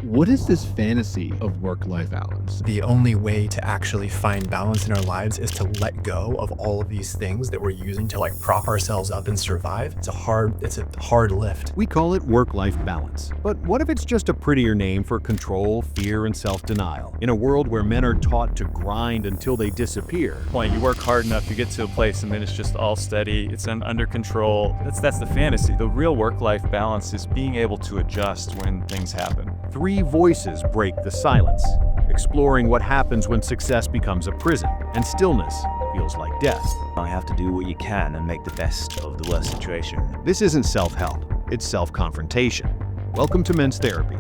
What is this fantasy of work-life balance? The only way to actually find balance in our lives is to let go of all of these things that we're using to prop ourselves up and survive. It's a hard lift. We call it work-life balance. But what if it's just a prettier name for control, fear, and self-denial? In a world where men are taught to grind until they disappear. You work hard enough, you get to a place, and then it's just all steady. It's under control. That's the fantasy. The real work-life balance is being able to adjust when things happen. Three voices break the silence, exploring what happens when success becomes a prison and stillness feels like death. You have to do what you can and make the best of the worst situation. This isn't self-help, it's self-confrontation. Welcome to Men's Therapy.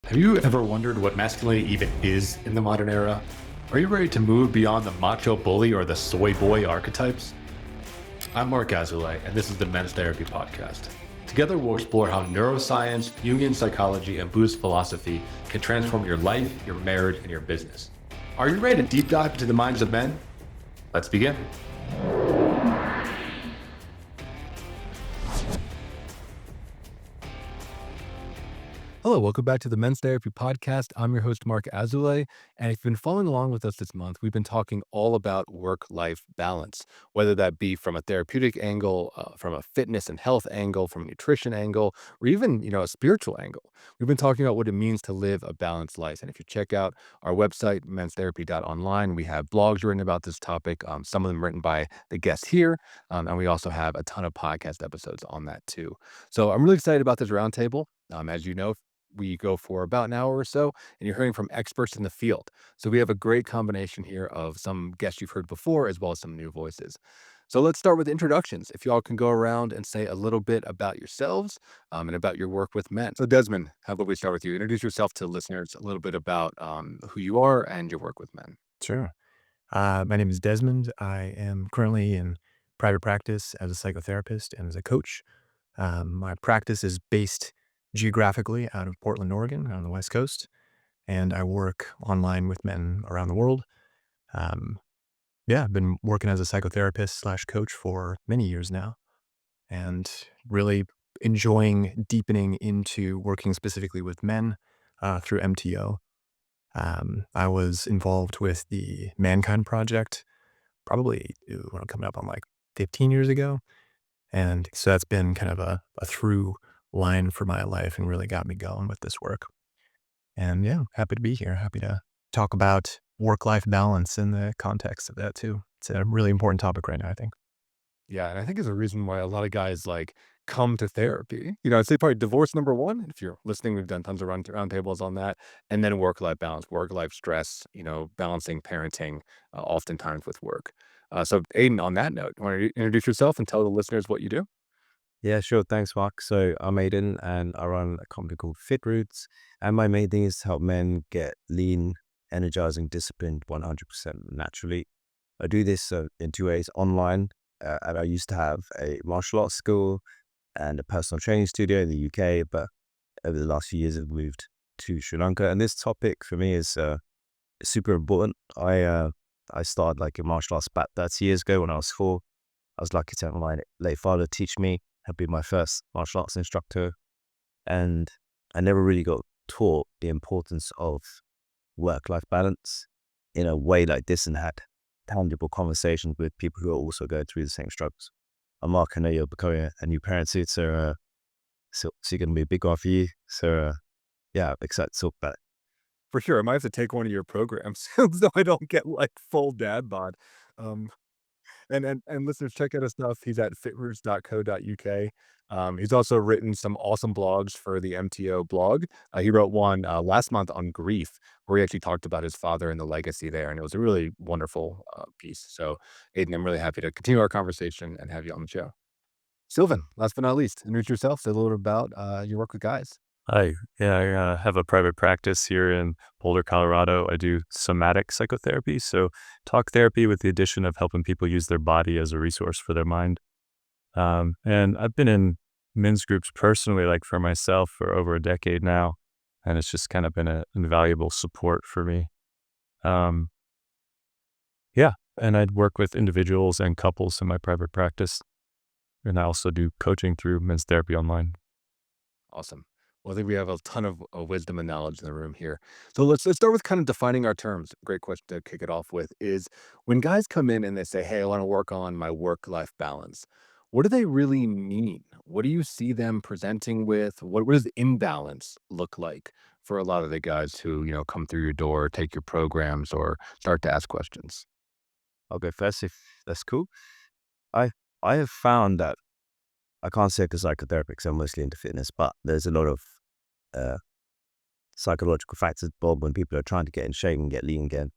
Have you ever wondered what masculinity even is in the modern era? Are you ready to move beyond the macho bully or the soy boy archetypes? I'm Marc Azoulay, and this is the Men's Therapy Podcast. Together, we'll explore how neuroscience, Jungian psychology, and Buddhist philosophy can transform your life, your marriage, and your business. Are you ready to deep dive into the minds of men? Let's begin. Hello, welcome back to the Men's Therapy Podcast. I'm your host, Marc Azoulay, and if you've been following along with us this month, we've been talking all about work-life balance, whether that be from a therapeutic angle, from a fitness and health angle, from a nutrition angle, or even, a spiritual angle. We've been talking about what it means to live a balanced life, and if you check out our website, menstherapy.online, we have blogs written about this topic, some of them written by the guests here, and we also have a ton of podcast episodes on that too. So I'm really excited about this roundtable. As you know, we go for about an hour or so, and you're hearing from experts in the field. So we have a great combination here of some guests you've heard before, as well as some new voices. So let's start with introductions. If y'all can go around and say a little bit about yourselves and about your work with men. So Desmond, how about we start with you? Introduce yourself to listeners a little bit about who you are and your work with men. Sure. My name is Desmond. I am currently in private practice as a psychotherapist and as a coach. My practice is based geographically out of Portland, Oregon, on the West Coast, and I work online with men around the world. I've been working as a psychotherapist / coach for many years now, and really enjoying deepening into working specifically with men through MTO. I was involved with the Mankind Project probably coming up on 15 years ago, and so that's been kind of a through line for my life and really got me going with this work. And happy to be here. Happy to talk about work-life balance in the context of that too. It's a really important topic right now, I think. Yeah, and I think it's a reason why a lot of guys come to therapy. I'd say probably divorce number one. If you're listening, we've done tons of roundtables on that. And then work-life balance, work-life stress, balancing parenting, oftentimes with work. So Aidan, on that note, you want to introduce yourself and tell the listeners what you do? Yeah, sure. Thanks, Mark. So I'm Aidan, and I run a company called Fit Roots. And my main thing is to help men get lean, energizing, disciplined 100% naturally. I do this in two ways: online, and I used to have a martial arts school and a personal training studio in the UK, but over the last few years, I've moved to Sri Lanka. And this topic for me is super important. I started a martial arts back 30 years ago when I was 4. I was lucky to have my late father teach me. Had been my first martial arts instructor, and I never really got taught the importance of work-life balance in a way like this, and had tangible conversations with people who are also going through the same struggles. And Mark, I know you're becoming a new parent soon, so it's going to be a big one for you. So I'm excited to talk about it. For sure. I might have to take one of your programs so I don't get full dad bod. And listeners, check out his stuff. He's at fitroots.co.uk. He's also written some awesome blogs for the MTO blog. He wrote one last month on grief, where he actually talked about his father and the legacy there, and it was a really wonderful piece. So, Aidan, I'm really happy to continue our conversation and have you on the show. Silvan, last but not least, introduce yourself. Say a little bit about your work with guys. Hi. I have a private practice here in Boulder, Colorado. I do somatic psychotherapy, so talk therapy with the addition of helping people use their body as a resource for their mind. And I've been in men's groups personally, for myself, for over a decade now, and it's just kind of been an invaluable support for me. And I'd work with individuals and couples in my private practice, and I also do coaching through Men's Therapy Online. Awesome. Well, I think we have a ton of wisdom and knowledge in the room here. So let's start with kind of defining our terms. Great question to kick it off with is when guys come in and they say, "Hey, I want to work on my work-life balance." What do they really mean? What do you see them presenting with? What does imbalance look like for a lot of the guys who, come through your door, take your programs, or start to ask questions? I'll go first if that's cool. I I have found that I can't say because psychotherapist, 'cause I'm mostly into fitness, but there's a lot of uh, psychological factors involved when people are trying to get in shape and get lean again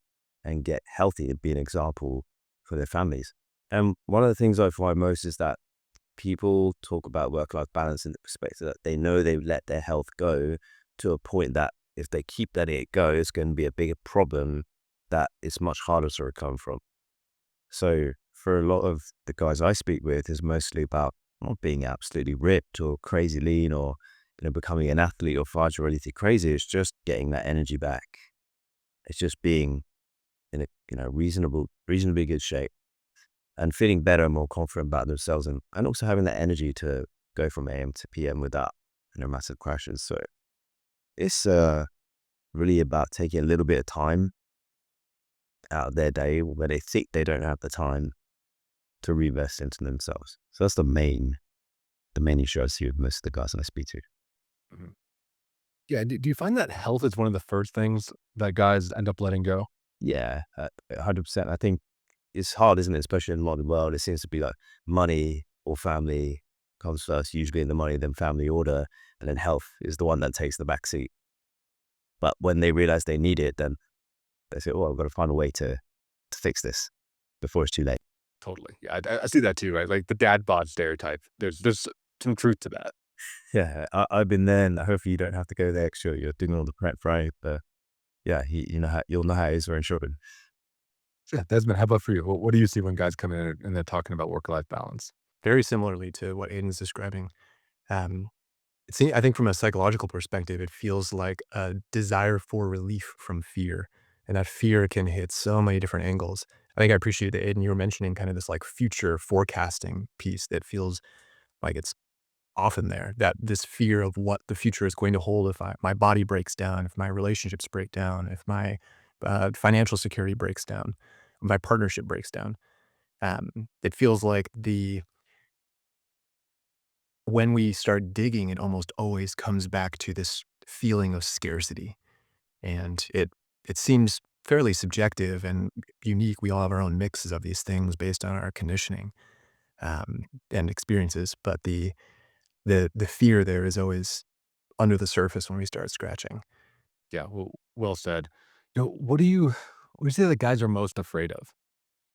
and get healthy and be an example for their families. And one of the things I find most is that people talk about work-life balance in the perspective that they know they've let their health go to a point that if they keep letting it go, it's going to be a bigger problem that it's much harder to recover from. So for a lot of the guys I speak with, it's mostly about not being absolutely ripped or crazy lean or becoming an athlete or fighter or anything crazy. It's just getting that energy back. It's just being in a reasonably good shape and feeling better and more confident about themselves and also having that energy to go from AM to PM without massive crashes. So it's really about taking a little bit of time out of their day where they think they don't have the time to reinvest into themselves. So that's the main issue I see with most of the guys that I speak to. Mhm. Yeah. Do you find that health is one of the first things that guys end up letting go? Yeah, 100%. I think it's hard, isn't it? Especially in the modern world, it seems to be like money or family comes first, usually in the money, then family order, and then health is the one that takes the back seat. But when they realize they need it, then they say, "Oh, I've got to find a way to fix this before it's too late." Totally. Yeah, I see that too, right? Like the dad bod stereotype. There's some truth to that. Yeah, I've been there, and hopefully you don't have to go there because you're doing all the prep, right? But yeah, you'll know how it is very short. Yeah, Desmond, how about for you? What do you see when guys come in and they're talking about work-life balance? Very similarly to what Aidan's describing. Um, I think from a psychological perspective, it feels like a desire for relief from fear. And that fear can hit so many different angles. I think I appreciate that, Aidan, you were mentioning kind of this like future forecasting piece that feels like it's often there, that this fear of what the future is going to hold if my body breaks down, if my relationships break down, if my financial security breaks down, my partnership breaks down. It feels like when we start digging, it almost always comes back to this feeling of scarcity. And it seems fairly subjective and unique. We all have our own mixes of these things based on our conditioning and experiences. But the fear there is always under the surface when we start scratching. Yeah, well said. What do you say the guys are most afraid of?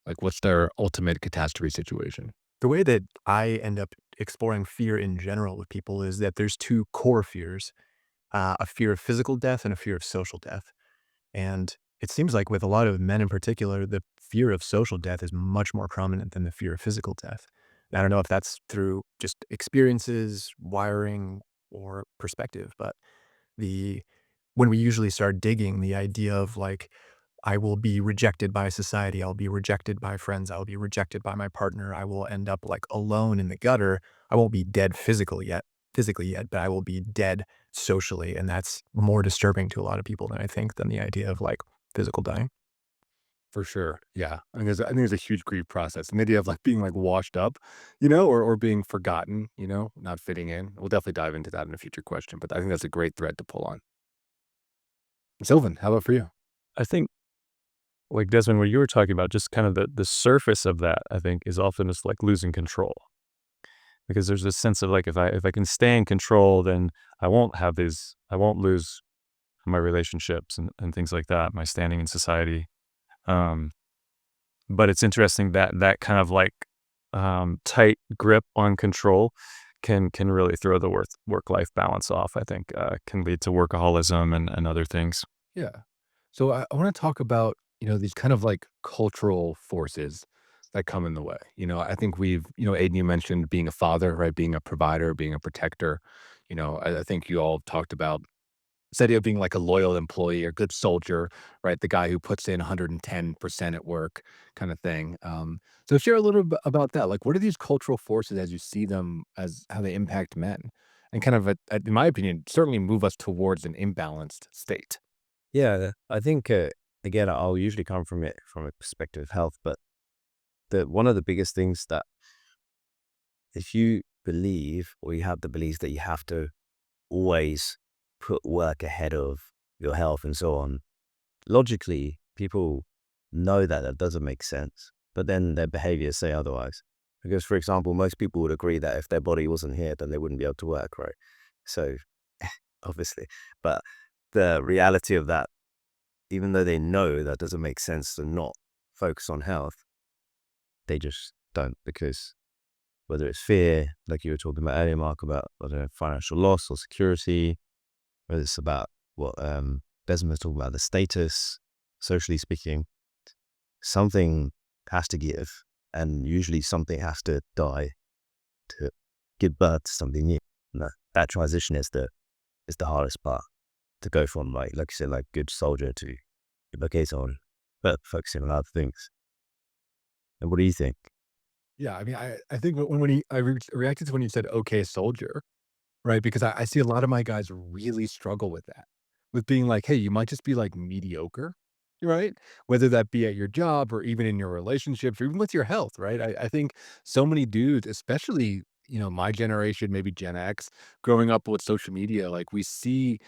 Like, what's their ultimate catastrophe situation? The way that I end up exploring fear in general with people is that there's two core fears, a fear of physical death and a fear of social death. And it seems like with a lot of men in particular, the fear of social death is much more prominent than the fear of physical death. And I don't know if that's through just experiences, wiring, or perspective, but the when we usually start digging, the idea of like, I will be rejected by society, I'll be rejected by friends, I'll be rejected by my partner, I will end up like alone in the gutter. I won't be dead physically yet, but I will be dead socially. And that's more disturbing to a lot of people than I think than the idea of like physical dying. For sure. Yeah. I think there's a huge grief process. And the idea of like being like washed up, or being forgotten, not fitting in. We'll definitely dive into that in a future question, but I think that's a great thread to pull on. Sylvan, how about for you? I think, like Desmond, what you were talking about, just kind of the surface of that, I think, is often just like losing control. Because there's this sense of like, if I can stay in control, then I won't lose my relationships and things like that, my standing in society. Um, but it's interesting that kind of like tight grip on control can really throw the work-life balance off, I think, can lead to workaholism and other things. Yeah. So I want to talk about, these kind of like cultural forces that come in the way. I think Aiden, you mentioned being a father, right? Being a provider, being a protector. I think you all talked about this idea of being like a loyal employee or good soldier, right? The guy who puts in 110% at work kind of thing. So share a little bit about that. Like, what are these cultural forces as you see them as how they impact men? and kind of, in my opinion, certainly move us towards an imbalanced state. Yeah, I think again, I'll usually come from it from a perspective of health, but one of the biggest things that if you believe or you have the belief that you have to always put work ahead of your health and so on, logically, people know that that doesn't make sense, but then their behaviors say otherwise. Because, for example, most people would agree that if their body wasn't here, then they wouldn't be able to work, right? So, obviously, but the reality of that, even though they know that doesn't make sense to not focus on health, they just don't, because whether it's fear, like you were talking about earlier, Mark, about whether financial loss or security, whether it's about what Desmond was talking about, the status, socially speaking, something has to give, and usually something has to die to give birth to something new. And that transition is the hardest part, to go from like you said, like good soldier to okay soldier, but focusing on other things. And what do you think? Yeah, I mean, I think I reacted to when you said okay soldier, right? Because I see a lot of my guys really struggle with that, with being like, hey, you might just be like mediocre, right? Whether that be at your job or even in your relationships or even with your health, right? I think so many dudes, especially, my generation, maybe Gen X, growing up with social media, like we see,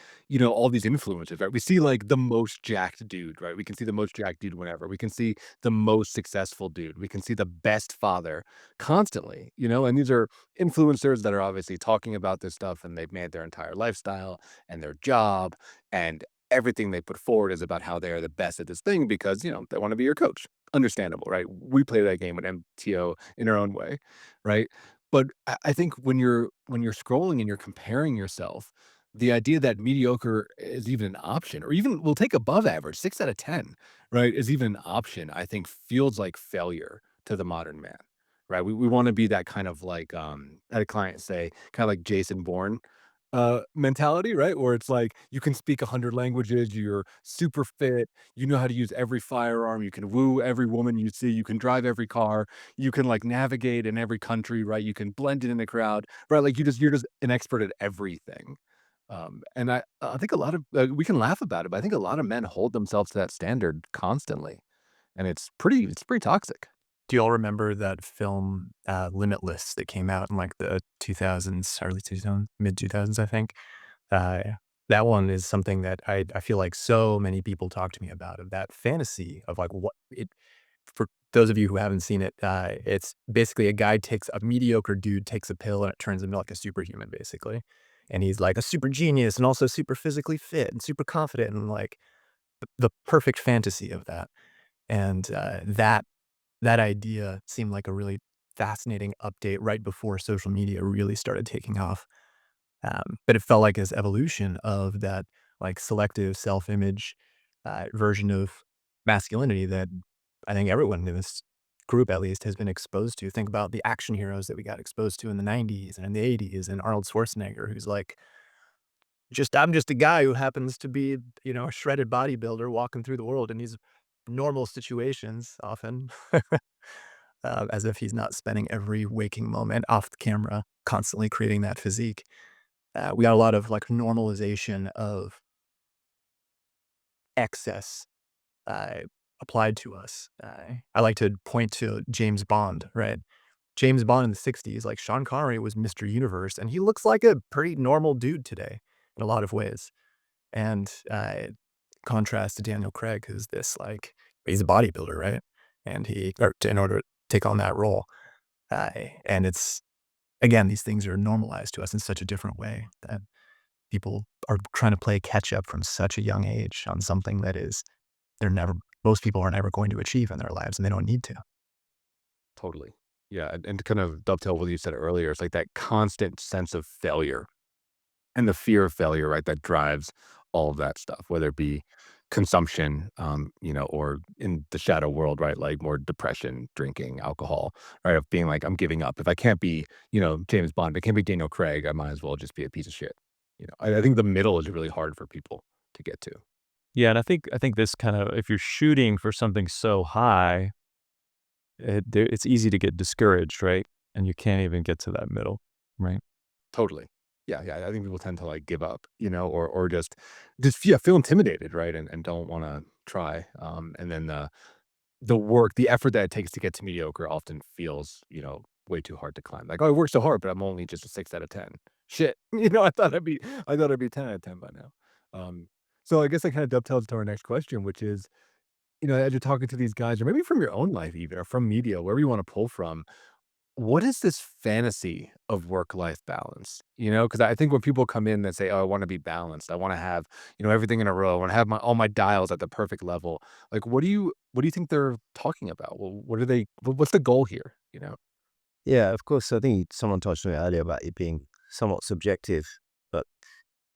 all these influencers, right? We see like the most jacked dude, right? We can see the most jacked dude whenever. We can see the most successful dude. We can see the best father constantly, and these are influencers that are obviously talking about this stuff, and they've made their entire lifestyle and their job and everything they put forward is about how they're the best at this thing because, they want to be your coach. Understandable, right? We play that game with MTO in our own way, right? But I think when you're scrolling and you're comparing yourself, the idea that mediocre is even an option, or even we'll take above average, 6 out of 10, right, is even an option, I think feels like failure to the modern man, right? We wanna be that kind of like, I had a client say, kinda like Jason Bourne, mentality, right? Where it's like, you can speak 100 languages, you're super fit, you know how to use every firearm, you can woo every woman you see, you can drive every car, you can, like, navigate in every country, right? You can blend in the crowd, right? Like, you're just an expert at everything. And I think a lot of we can laugh about it, but I think a lot of men hold themselves to that standard constantly, and it's pretty toxic. Do y'all remember that film, Limitless, that came out in like the 2000s, early 2000s, mid 2000s, I think? Uh, that one is something that I feel like so many people talk to me about, of that fantasy of like what it, for those of you who haven't seen it, it's basically a mediocre dude takes a pill and it turns him into like a superhuman, basically. And he's like a super genius and also super physically fit and super confident and like the perfect fantasy of that. And that idea seemed like a really fascinating update right before social media really started taking off. But it felt like this evolution of that like selective self-image version of masculinity that I think everyone in this group at least has been exposed to. Think about the action heroes that we got exposed to in the 90s and in the 80s, and Arnold Schwarzenegger, who's like, I'm just a guy who happens to be, a shredded bodybuilder walking through the world in these normal situations often. As if he's not spending every waking moment off the camera, constantly creating that physique. We got a lot of like normalization of excess uh, applied to us. I like to point to James Bond, right? James Bond in the 60s, like Sean Connery was Mr. Universe, and he looks like a pretty normal dude today in a lot of ways. And contrast to Daniel Craig, who's this like, he's a bodybuilder, right? And in order to take on that role. And it's, again, these things are normalized to us in such a different way that people are trying to play catch up from such a young age on something that is, most people are never going to achieve in their lives and they don't need to. Totally. Yeah, and to kind of dovetail what you said earlier, it's like that constant sense of failure and the fear of failure, right, that drives all of that stuff, whether it be consumption, or in the shadow world, right, like more depression, drinking, alcohol, right, of being like, I'm giving up. If I can't be, James Bond, if I can't be Daniel Craig, I might as well just be a piece of shit. I think the middle is really hard for people to get to. Yeah, and I think this kind of, if you're shooting for something so high, it's easy to get discouraged, right? And you can't even get to that middle, right? Totally. Yeah, I think people tend to, like, give up, or just yeah, feel intimidated, right, and don't wanna try, and then the effort that it takes to get to mediocre often feels, way too hard to climb. Like, "Oh, I worked so hard, but I'm only just a 6 out of 10." Shit, I thought I'd be 10 out of 10 by now. Um, so I guess that kinda dovetails to our next question, which is, as you're talking to these guys, or maybe from your own life even, or from media, wherever you wanna pull from, what is this fantasy of work-life balance? Because I think when people come in and say, "Oh, I wanna be balanced. I wanna have, everything in a row. I wanna have my all my dials at the perfect level." Like, what do you think they're talking about? Well, what's the goal here, Yeah, of course. I think someone touched on it earlier about it being somewhat subjective, but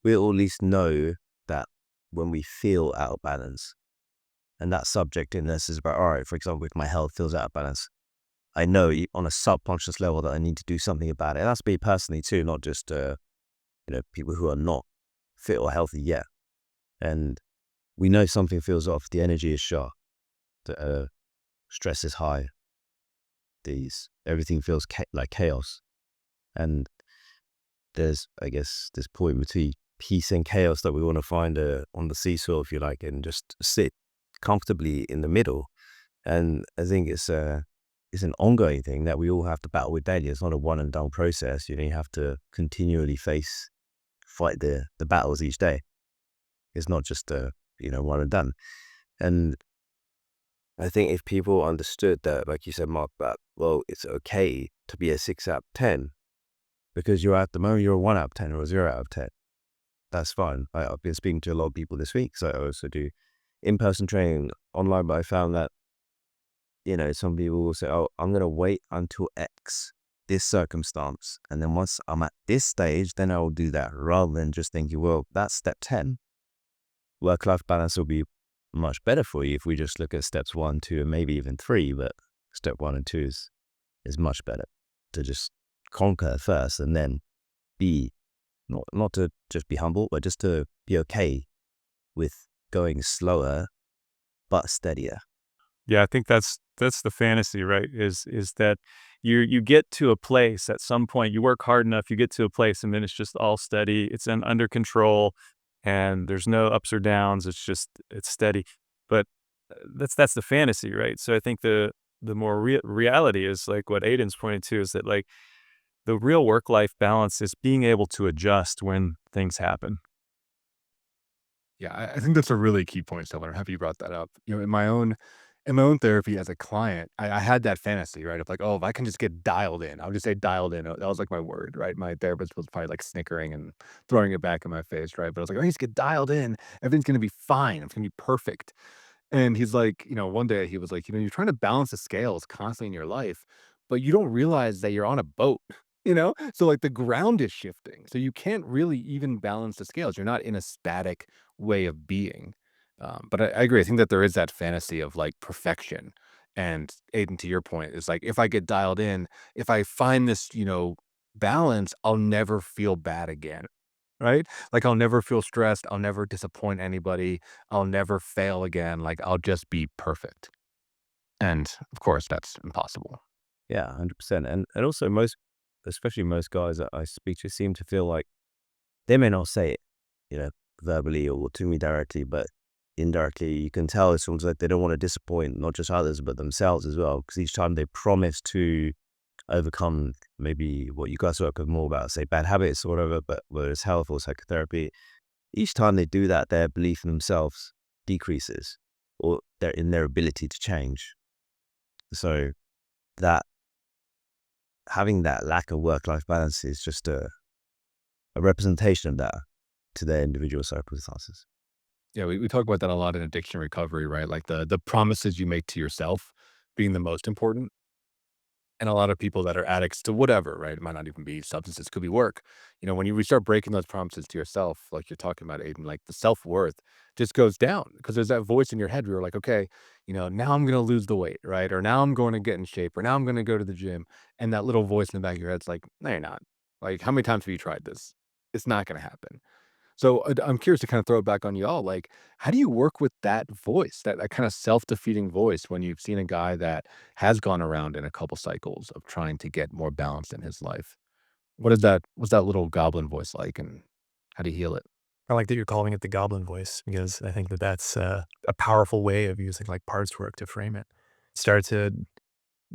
we all at least know that when we feel out of balance, and that subjectiveness is about, all right, for example, if my health feels out of balance, I know on a subconscious level that I need to do something about it. And that's me personally too, not just people who are not fit or healthy yet. And we know something feels off. The energy is sharp. The stress is high. Everything feels like chaos. And there's, I guess, this point between peace and chaos that we want to find on the seesaw, if you like, and just sit comfortably in the middle. And I think it's an ongoing thing that we all have to battle with daily. It's not a one and done process. You have to continually fight the battles each day. It's not just one and done. And I think if people understood that, like you said, Mark, that, well, it's okay to be a 6 out of 10 because you're at the moment, you're a 1 out of 10 or a 0 out of 10. That's fine. I've been speaking to a lot of people this week. So I also do in-person training online, but I found that, some people will say, oh, I'm going to wait until X, this circumstance. And then once I'm at this stage, then I will do that, rather than just thinking, well, that's step 10. Work-life balance will be much better for you if we just look at steps 1, 2, and maybe even 3. But step 1 and 2 is much better to just conquer first, and then be, not to just be humble, but just to be okay with going slower, but steadier. Yeah, I think that's the fantasy, right? Is that you get to a place at some point, you work hard enough, you get to a place, and then it's just all steady. It's under control, and there's no ups or downs. It's steady. But that's the fantasy, right? So I think the more reality is like what Aidan's pointing to, is that like the real work-life balance is being able to adjust when things happen. Yeah, I think that's a really key point, Silvan. I'm happy you brought that up. In my own therapy as a client, I had that fantasy, right? Of like, oh, if I can just get dialed in, I'll just say dialed in. That was like my word, right? My therapist was probably like snickering and throwing it back in my face, right? But I was like, oh, just get dialed in. Everything's going to be fine. It's going to be perfect. And he's like, one day he was like, you're trying to balance the scales constantly in your life, but you don't realize that you're on a boat, So like the ground is shifting. So you can't really even balance the scales. You're not in a static way of being. But I agree. I think that there is that fantasy of like perfection. And Aiden, to your point, is like, if I get dialed in, if I find this, balance, I'll never feel bad again. Right? Like, I'll never feel stressed. I'll never disappoint anybody. I'll never fail again. Like, I'll just be perfect. And of course, that's impossible. Yeah, 100%. And also especially most guys that I speak to seem to feel like they may not say it, verbally or to me directly, but indirectly you can tell it's almost like they don't want to disappoint not just others, but themselves as well. Because each time they promise to overcome maybe what you guys work with more about, say bad habits or whatever, but whether it's health or psychotherapy, each time they do that, their belief in themselves decreases, or in their ability to change. So that having that lack of work-life balance is just a representation of that to their individual circumstances. Yeah, we talk about that a lot in addiction recovery, right? Like the promises you make to yourself being the most important. And a lot of people that are addicts to whatever, right? It might not even be substances, it could be work. When you start breaking those promises to yourself, like you're talking about, Aiden, like the self-worth just goes down because there's that voice in your head where you're like, okay, now I'm going to lose the weight, right? Or now I'm going to get in shape, or now I'm going to go to the gym. And that little voice in the back of your head's like, no, you're not. Like, how many times have you tried this? It's not going to happen. So I'm curious to kind of throw it back on y'all. Like, how do you work with that voice, that kind of self-defeating voice when you've seen a guy that has gone around in a couple cycles of trying to get more balance in his life? What is that? What's that little goblin voice like, and how do you heal it? I like that you're calling it the goblin voice because I think that that's a powerful way of using like parts work to frame it. Start to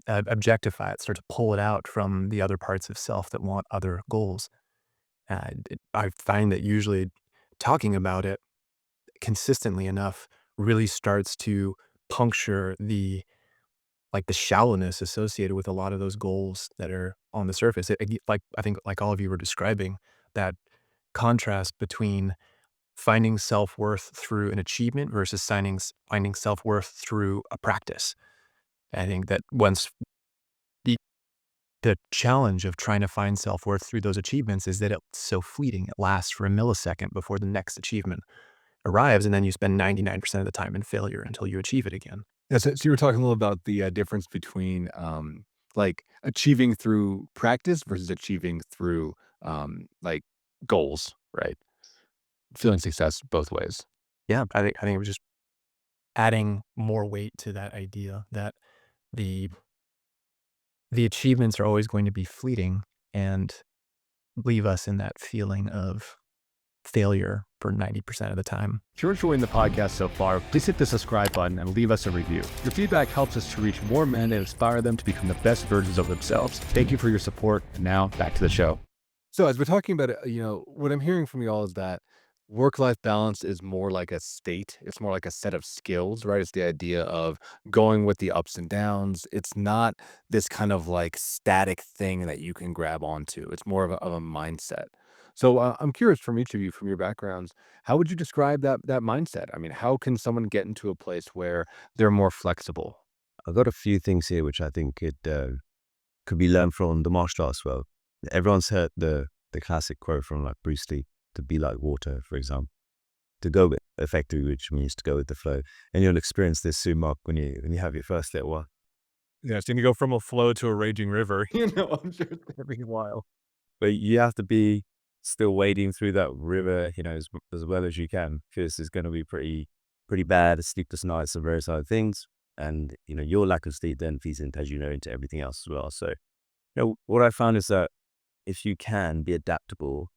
objectify it, start to pull it out from the other parts of self that want other goals. I find that usually talking about it consistently enough really starts to puncture the shallowness associated with a lot of those goals that are on the surface. Like I think, like all of you were describing, that contrast between finding self worth through an achievement versus finding self worth through a practice. I think that once the challenge of trying to find self worth through those achievements is that it's so fleeting. It lasts for a millisecond before the next achievement arrives, and then you spend 99% of the time in failure until you achieve it again. Yeah, so you were talking a little about the difference between like achieving through practice versus achieving through like goals, right? Feeling success both ways. Yeah, I think it was just adding more weight to that idea that the the achievements are always going to be fleeting and leave us in that feeling of failure for 90% of the time. If you're enjoying the podcast so far, please hit the subscribe button and leave us a review. Your feedback helps us to reach more men and inspire them to become the best versions of themselves. Thank you for your support. And now back to the show. So as we're talking about it, what I'm hearing from you all is that work-life balance is more like a state. It's more like a set of skills, right? It's the idea of going with the ups and downs. It's not this kind of like static thing that you can grab onto. It's more of a mindset. So I'm curious from each of you, from your backgrounds, how would you describe that mindset? I mean, how can someone get into a place where they're more flexible? I've got a few things here which I think could be learned from the martial arts world. Everyone's heard the classic quote from like Bruce Lee, to be like water, for example, to go with effectively, which means to go with the flow. And you'll experience this soon, Mark, when you have your first little one. Yeah, it's going to go from a flow to a raging river. I'm sure it's going to be a while. But you have to be still wading through that river, as well as you can, because it's going to be pretty bad. Sleepless nights and various other things. And, your lack of sleep then feeds into, as you know, into everything else as well. So, what I found is that if you can be adaptable,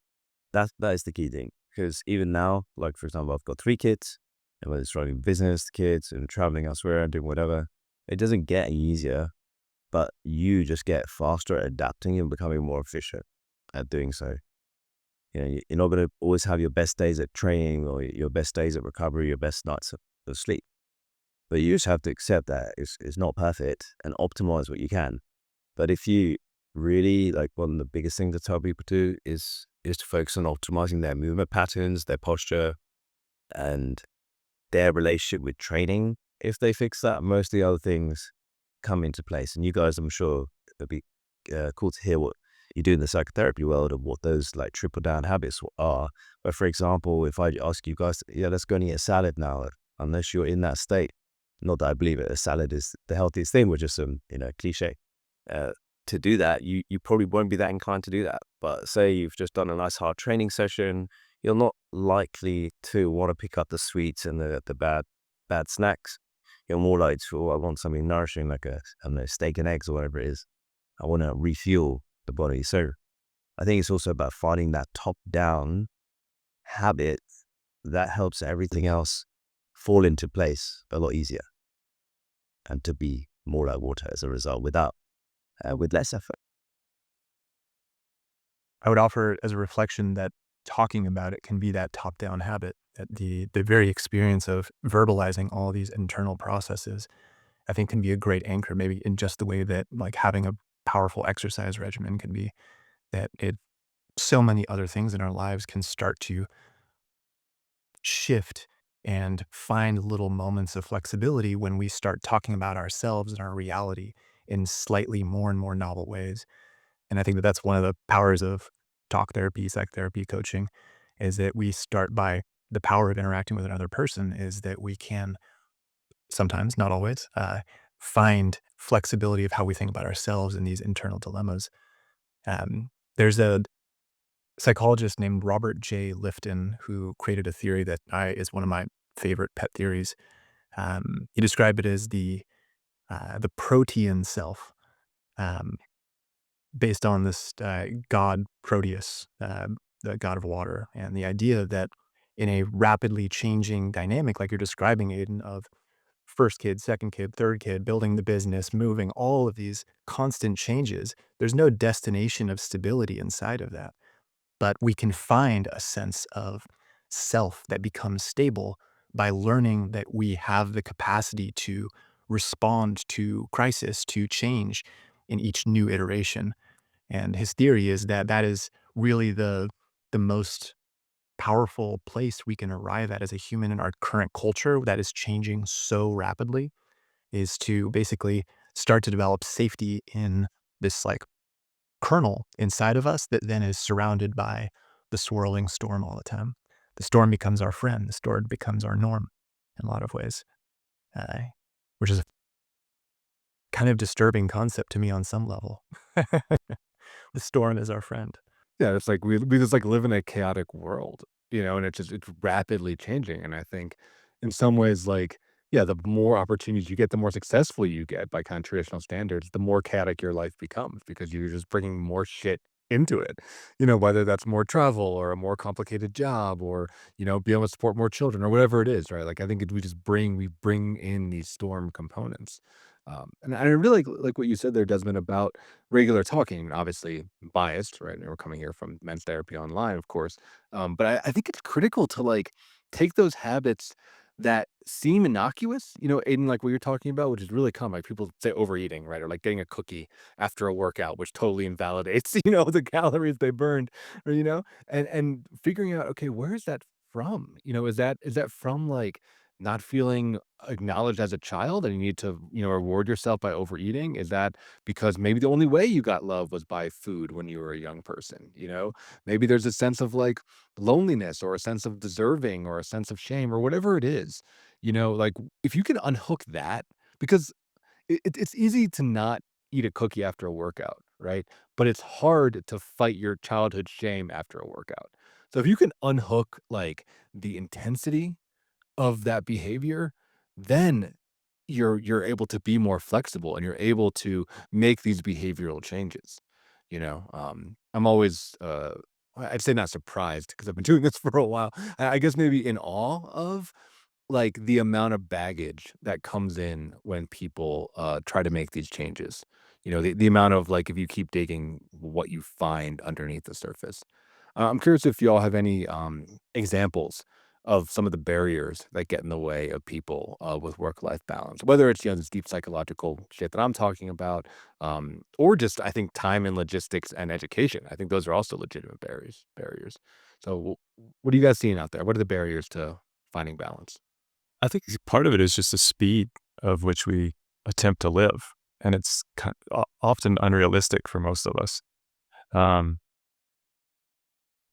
that is the key thing. Because even now, like, for example, I've got 3 kids, and whether it's running business, kids, and traveling elsewhere and doing whatever, it doesn't get any easier, but you just get faster at adapting and becoming more efficient at doing so. You're not going to always have your best days at training or your best days at recovery, your best nights of sleep. But you just have to accept that it's not perfect and optimize what you can. But if you really, like, one of the biggest things to tell people to is to focus on optimizing their movement patterns, their posture, and their relationship with training. If they fix that, most of the other things come into place. And you guys, I'm sure it'll be cool to hear what you do in the psychotherapy world and what those like triple down habits are. But for example, if I ask you guys, let's go and eat a salad now, unless you're in that state, not that I believe it, a salad is the healthiest thing, which is some, cliche. To do that, you probably won't be that inclined to do that. But say you've just done a nice hard training session, you're not likely to want to pick up the sweets and the bad snacks. You're more likely to, I want something nourishing, like I don't know, steak and eggs or whatever it is. I want to refuel the body. So I think it's also about finding that top-down habit that helps everything else fall into place a lot easier and to be more like water as a result with less effort. I would offer as a reflection that talking about it can be that top-down habit, that the very experience of verbalizing all these internal processes, I think, can be a great anchor, maybe in just the way that like having a powerful exercise regimen can be, that so many other things in our lives can start to shift and find little moments of flexibility when we start talking about ourselves and our reality in slightly more and more novel ways. And I think that that's one of the powers of talk therapy, psychotherapy, coaching, is that we start by the power of interacting with another person is that we can sometimes, not always, find flexibility of how we think about ourselves in these internal dilemmas. There's a psychologist named Robert J. Lifton who created a theory that is one of my favorite pet theories. He described it as the protean self. based on this god Proteus, the god of water, and the idea that in a rapidly changing dynamic, like you're describing, Aiden, of first kid, second kid, third kid, building the business, moving, all of these constant changes, there's no destination of stability inside of that. But we can find a sense of self that becomes stable by learning that we have the capacity to respond to crisis, to change in each new iteration. And his theory is that that is really the most powerful place we can arrive at as a human in our current culture that is changing so rapidly, is to basically start to develop safety in this like kernel inside of us that then is surrounded by the swirling storm all the time. The storm becomes our friend. The storm becomes our norm in a lot of ways, uh, which is a kind of disturbing concept to me on some level. The storm is our friend. Yeah, it's like we just like live in a chaotic world, and it's rapidly changing. And I think in some ways, like, yeah, the more opportunities you get, the more successful you get by kind of traditional standards, the more chaotic your life becomes because you're just bringing more shit into it. Whether that's more travel or a more complicated job or, being able to support more children or whatever it is, right? Like I think we bring in these storm components. And I really like what you said there, Desmond, about regular talking, obviously biased, right? And we're coming here from men's therapy online, of course. But I think it's critical to like take those habits that seem innocuous, Aiden, like what you're talking about, which is really common. Like people say overeating, right? Or like getting a cookie after a workout, which totally invalidates, the calories they burned, or, and figuring out, okay, where is that from? Is that from like not feeling acknowledged as a child and you need to, reward yourself by overeating? Is that because maybe the only way you got love was by food when you were a young person? Maybe there's a sense of like loneliness or a sense of deserving or a sense of shame or whatever it is, like if you can unhook that, because it's easy to not eat a cookie after a workout, right? But it's hard to fight your childhood shame after a workout. So if you can unhook like the intensity of that behavior, then you're able to be more flexible and you're able to make these behavioral changes. I'm always I'd say not surprised because I've been doing this for a while. I guess maybe in awe of like the amount of baggage that comes in when people try to make these changes. The amount of like if you keep digging what you find underneath the surface. I'm curious if you all have any examples of some of the barriers that get in the way of people with work-life balance, whether it's this deep psychological shit that I'm talking about, or just I think time and logistics and education. I think those are also legitimate barriers. So, what are you guys seeing out there? What are the barriers to finding balance? I think part of it is just the speed of which we attempt to live, and it's often unrealistic for most of us. Um,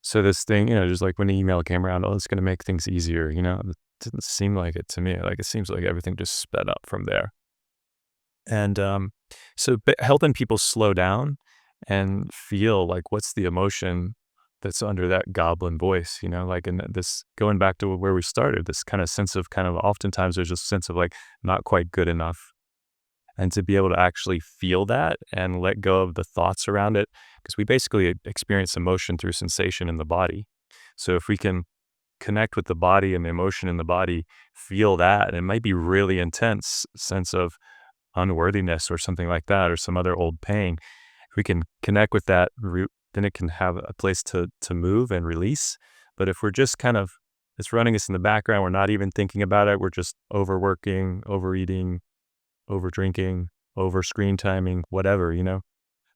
so this thing, just like when the email came around, oh, it's going to make things easier. It didn't seem like it to me. Like it seems like everything just sped up from there. And so helping people slow down and feel like what's the emotion that's under that goblin voice, like in this going back to where we started, this kind of sense of kind of oftentimes there's a sense of like not quite good enough. And to be able to actually feel that and let go of the thoughts around it, because we basically experience emotion through sensation in the body. So if we can connect with the body and the emotion in the body, feel that, and it might be really intense sense of unworthiness or something like that, or some other old pain. If we can connect with that root, then it can have a place to move and release. But if we're just kind of, it's running us in the background, we're not even thinking about it, we're just overworking, overeating, over drinking, over screen timing, whatever,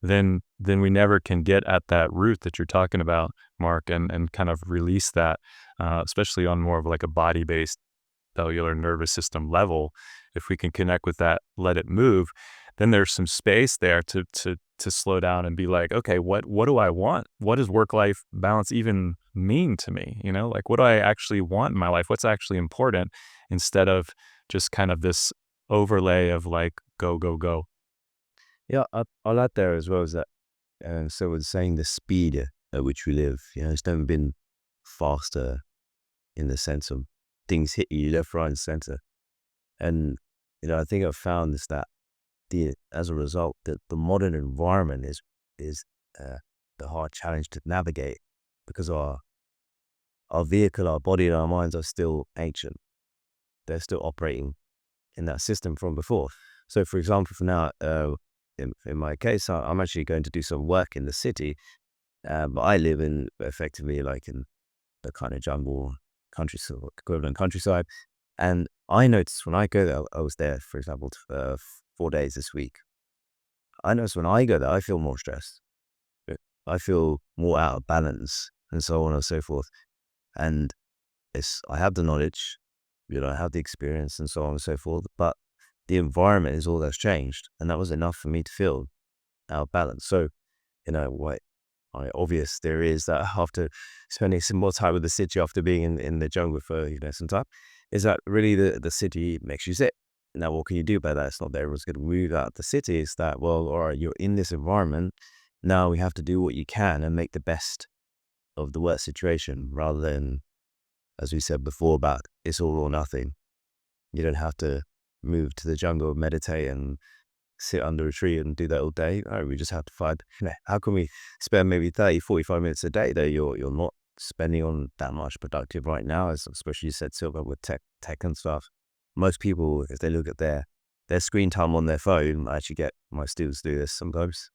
then we never can get at that root that you're talking about, Mark, and kind of release that, especially on more of like a body-based cellular nervous system level. If we can connect with that, let it move, then there's some space there to slow down and be like, okay, what do I want? What does work-life balance even mean to me? Like what do I actually want in my life? What's actually important, instead of just kind of this overlay of like go, go, go. Yeah, I'll add there as well is that, so with saying the speed at which we live, it's never been faster in the sense of things hit you left, right, and center. And, I think I've found is that as a result, that the modern environment is is the hard challenge to navigate because our vehicle, our body, and our minds are still ancient. They're still operating in that system from before. So, for example, for now, in my case, I'm actually going to do some work in the city, but I live in effectively like in the kind of jungle countryside, equivalent countryside. And I noticed when I go there, I was there, for example, 4 days this week. I notice when I go there, I feel more stressed. I feel more out of balance and so on and so forth. And I have the knowledge, I have the experience and so on and so forth, but the environment is all that's changed. And that was enough for me to feel out of balance. So, what obvious there is that after spending some more time with the city after being in the jungle for, some time, is that really the city makes you sick. Now, what can you do about that? It's not that everyone's going to move out of the city. It's that, well, all right, you're in this environment. Now we have to do what you can and make the best of the worst situation rather than, as we said before, about it's all or nothing. You don't have to move to the jungle, meditate and sit under a tree and do that all day. No, we just have to find, how can we spend maybe 30, 45 minutes a day that you're not spending on that much productive right now, as especially you said, Silvan, with tech and stuff. Most people, if they look at their screen time on their phone, I actually get my students do this sometimes,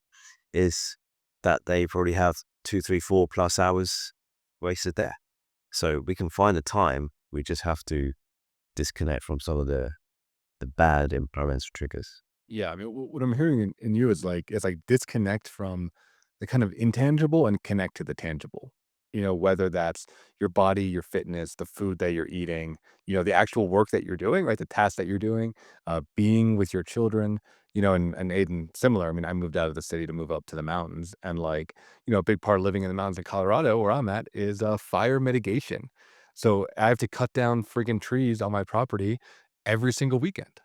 is that they probably have 2, 3, 4+ hours wasted there. So we can find the time. We just have to disconnect from some of the bad environmental triggers. Yeah, I mean, what I'm hearing in you is it's like disconnect from the kind of intangible and connect to the tangible. Whether that's your body, your fitness, the food that you're eating, the actual work that you're doing, right? The tasks that you're doing, being with your children, and Aidan, similar. I mean, I moved out of the city to move up to the mountains. And a big part of living in the mountains in Colorado, where I'm at, is fire mitigation. So I have to cut down freaking trees on my property every single weekend.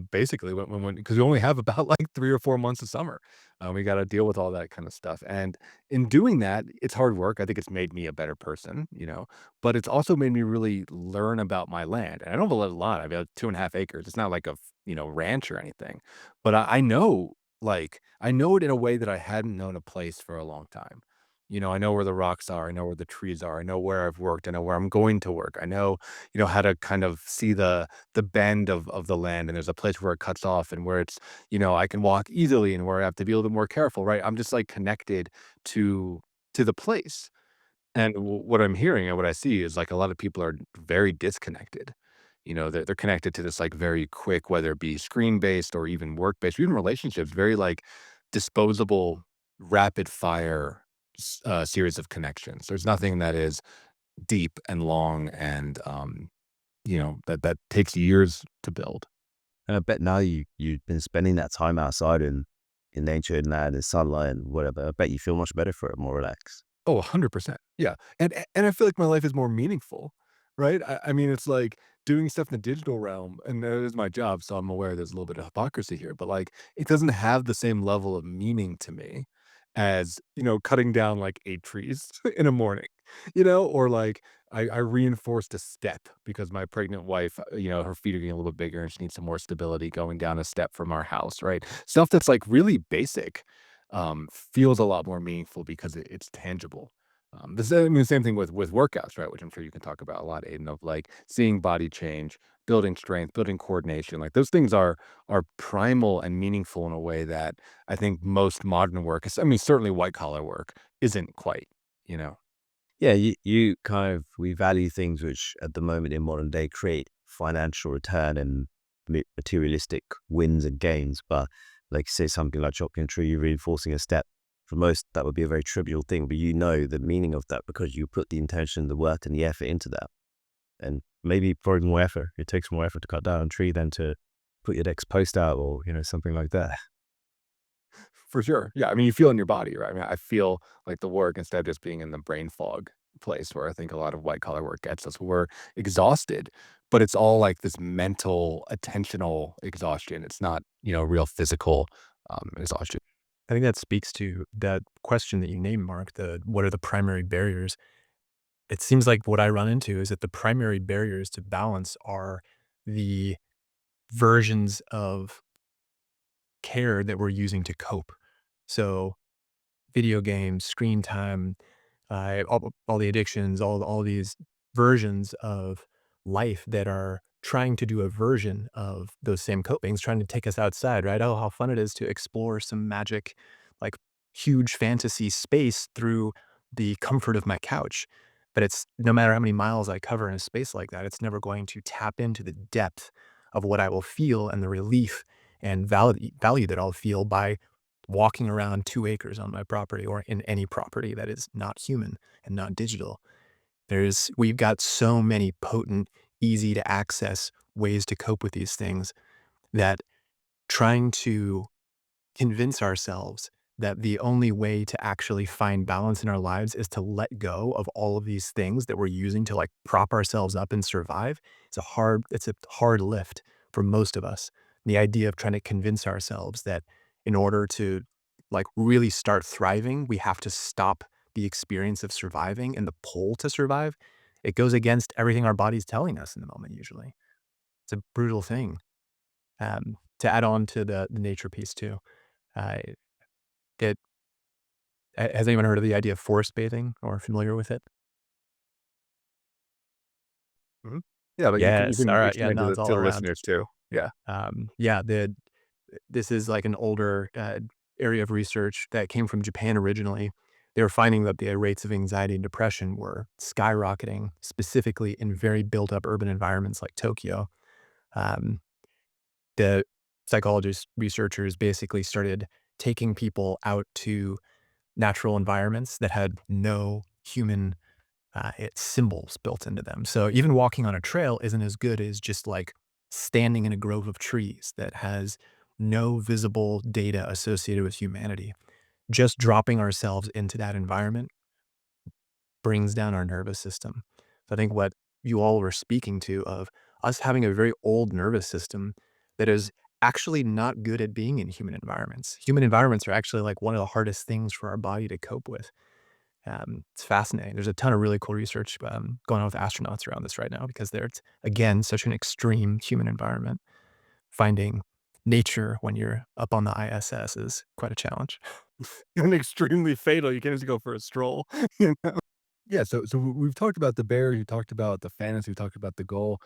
Basically, when because we only have about like 3 or 4 months of summer, we got to deal with all that kind of stuff. And in doing that, it's hard work. I think it's made me a better person, but it's also made me really learn about my land. And I don't have a lot. I've got 2.5 acres. It's not like a ranch or anything, but I know I know it in a way that I hadn't known a place for a long time. I know where the rocks are. I know where the trees are. I know where I've worked. I know where I'm going to work. I know, how to kind of see the bend of the land, and there's a place where it cuts off and where it's, I can walk easily and where I have to be a little bit more careful, right? I'm just connected to the place. And what I'm hearing and what I see is a lot of people are very disconnected. They're connected to this very quick, whether it be screen based or even work based, or even relationships, very disposable, rapid fire series of connections. There's nothing that is deep and long and that takes years to build. And I bet now you've been spending that time outside in nature and that and sunlight and whatever. I bet you feel much better for it, more relaxed. Oh, 100%. Yeah. And I feel like my life is more meaningful, right? I mean, it's doing stuff in the digital realm, and that is my job, so I'm aware there's a little bit of hypocrisy here, but it doesn't have the same level of meaning to me as, cutting down 8 trees in a morning, or I reinforced a step because my pregnant wife, her feet are getting a little bit bigger and she needs some more stability going down a step from our house, right? Stuff that's really basic, feels a lot more meaningful because it's tangible. I mean, the same thing with workouts, right? Which I'm sure you can talk about a lot, Aiden, of seeing body change, building strength, building coordination. Those things are primal and meaningful in a way that I think most modern work, I mean, certainly white collar work, isn't quite. You know. Yeah, you kind of, we value things which at the moment in modern day create financial return and materialistic wins and gains. But like say something like chopping a tree, you're reinforcing a step. For most, that would be a very trivial thing, but you know the meaning of that because you put the intention, the work and the effort into that. And maybe probably more effort. It takes more effort to cut down a tree than to put your next post out or, something like that. For sure. Yeah. I mean, you feel in your body, right? I mean, I feel like the work instead of just being in the brain fog place where I think a lot of white collar work gets us. We're exhausted, but it's all this mental, attentional exhaustion. It's not, real physical exhaustion. I think that speaks to that question that you named, Mark, what are the primary barriers? It seems like what I run into is that the primary barriers to balance are the versions of care that we're using to cope. So video games, screen time, all the addictions, all these versions of life that are trying to do a version of those same copings, trying to take us outside, right? Oh, how fun it is to explore some magic, like huge fantasy space through the comfort of my couch. But it's no matter how many miles I cover in a space like that, it's never going to tap into the depth of what I will feel and the relief and value that I'll feel by walking around 2 acres on my property or in any property that is not human and not digital. We've got so many potent, easy to access ways to cope with these things that trying to convince ourselves that the only way to actually find balance in our lives is to let go of all of these things that we're using to like prop ourselves up and survive. It's a hard lift for most of us. The idea of trying to convince ourselves that in order to like really start thriving, we have to stop the experience of surviving and the pull to survive. It goes against everything our body's telling us in the moment usually. It's a brutal thing. To add on to the nature piece too. Uh, it has anyone heard of the idea of forest bathing or familiar with it? Mhm. Yeah, but you Yes. can All right. Yeah. explain to Nods to all the around. listeners too. Yeah. Yeah. This is like an older area of research that came from Japan originally. They were finding that the rates of anxiety and depression were skyrocketing, specifically in very built up urban environments like Tokyo. Um, the psychologists, researchers basically started taking people out to natural environments that had no human symbols built into them. So even walking on a trail isn't as good as just like standing in a grove of trees that has no visible data associated with humanity. Just dropping ourselves into that environment brings down our nervous system. So I think what you all were speaking to of us having a very old nervous system that is actually not good at being in human environments. Human environments are actually like one of the hardest things for our body to cope with. It's fascinating. There's a ton of really cool research going on with astronauts around this right now because it's, again, such an extreme human environment. Finding nature when you're up on the ISS is quite a challenge. And extremely fatal. You can't just go for a stroll. You know? Yeah, so we've talked about the bear, you talked about the fantasy, we talked about the goal.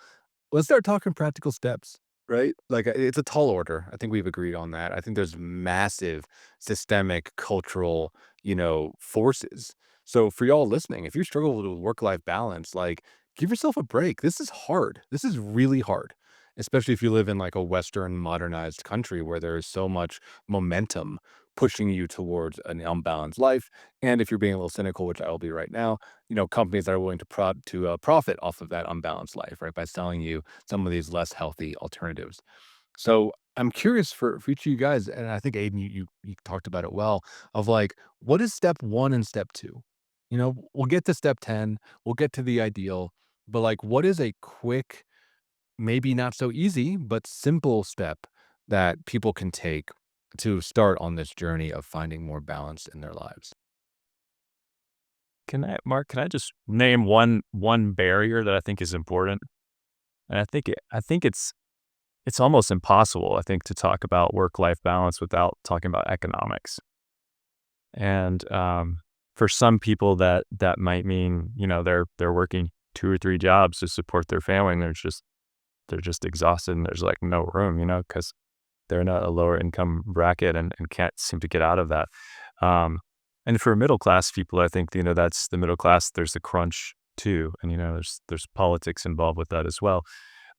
Let's start talking practical steps, right? Like, it's a tall order. I think we've agreed on that. I think there's massive systemic, cultural, forces. So for y'all listening, if you struggle with work-life balance, like, give yourself a break. This is hard. This is really hard, especially if you live in like a Western modernized country where there is so much momentum pushing you towards an unbalanced life. And if you're being a little cynical, which I will be right now, companies that are willing to profit off of that unbalanced life, right, by selling you some of these less healthy alternatives. So I'm curious for each of you guys, and I think Aiden, you talked about it well, of like, what is step one and step two? We'll get to step 10, we'll get to the ideal, but like, what is a quick, maybe not so easy, but simple step that people can take to start on this journey of finding more balance in their lives? Mark, can I just name one barrier that I think is important? And I think it's almost impossible, I think, to talk about work-life balance without talking about economics. And for some people, that might mean they're working 2 or 3 jobs to support their family, and they're just exhausted, and there's like no room, because they're in a lower income bracket and can't seem to get out of that. And for middle class people, I think that's the middle class. There's the crunch too, and there's politics involved with that as well.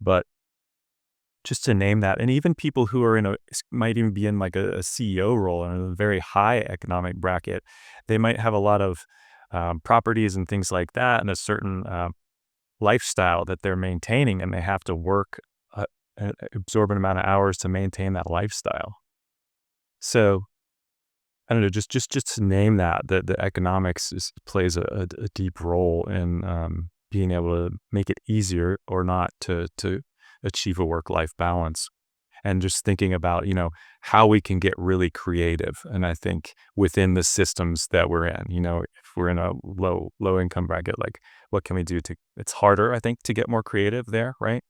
But just to name that, and even people who are might even be in like a CEO role in a very high economic bracket, they might have a lot of properties and things like that, and a certain lifestyle that they're maintaining, and they have to work an absorbent amount of hours to maintain that lifestyle. So I don't know, just to name that, the economics plays a deep role in being able to make it easier or not to achieve a work-life balance. And just thinking about, how we can get really creative. And I think within the systems that we're in, if we're in a low income bracket, like what can we do it's harder, I think, to get more creative there, right?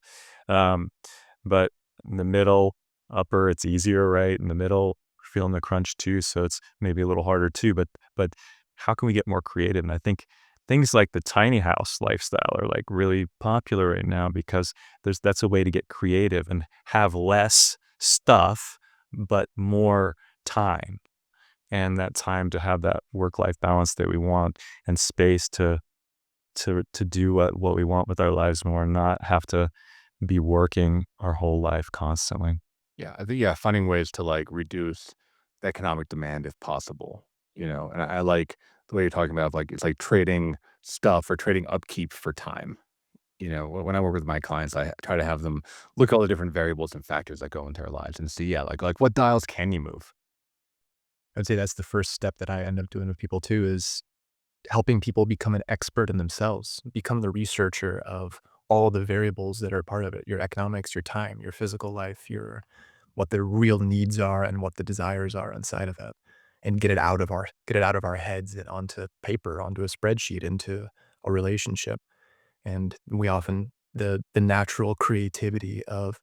But in the middle, upper, it's easier, right? In the middle, we're feeling the crunch too. So it's maybe a little harder too, but but how can we get more creative? And I think things like the tiny house lifestyle are like really popular right now because that's a way to get creative and have less stuff, but more time. And that time to have that work-life balance that we want and space to do what we want with our lives more and not have to be working our whole life constantly. Yeah, I think finding ways to like reduce the economic demand if possible, and I like the way you're talking about like it's like trading stuff or trading upkeep for time. When I work with my clients, I try to have them look at all the different variables and factors that go into their lives and see, like what dials can you move? I'd say that's the first step that I end up doing with people too, is helping people become an expert in themselves, become the researcher of all the variables that are part of it, your economics, your time, your physical life, your what the real needs are and what the desires are inside of it, and get it out of our heads and onto paper, onto a spreadsheet, into a relationship. And we often the natural creativity of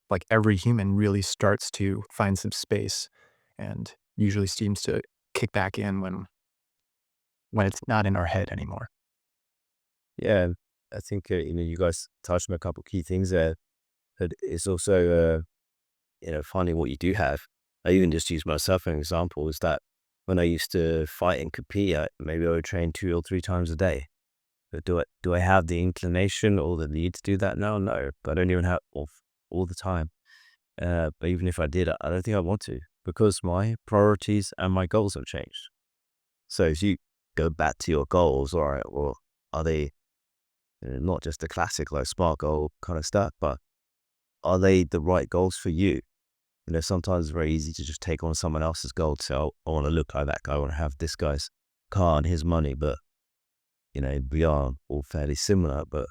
like every human really starts to find some space and usually seems to kick back in when it's not in our head anymore. Yeah, I think you guys touched on a couple key things there. But it's also finding what you do have. I even just use myself as an example. Is that when I used to fight and compete, maybe I would train 2 or 3 times a day. But do I have the inclination or the need to do that now? No, but I don't even have all the time. But even if I did, I don't think I want to because my priorities and my goals have changed. So if you go back to your goals, all right, well, are they not just the classic like SMART goal kind of stuff, but are they the right goals for you? Sometimes it's very easy to just take on someone else's goal to say, oh, I want to look like that guy, I want to have this guy's car and his money, but we are all fairly similar, but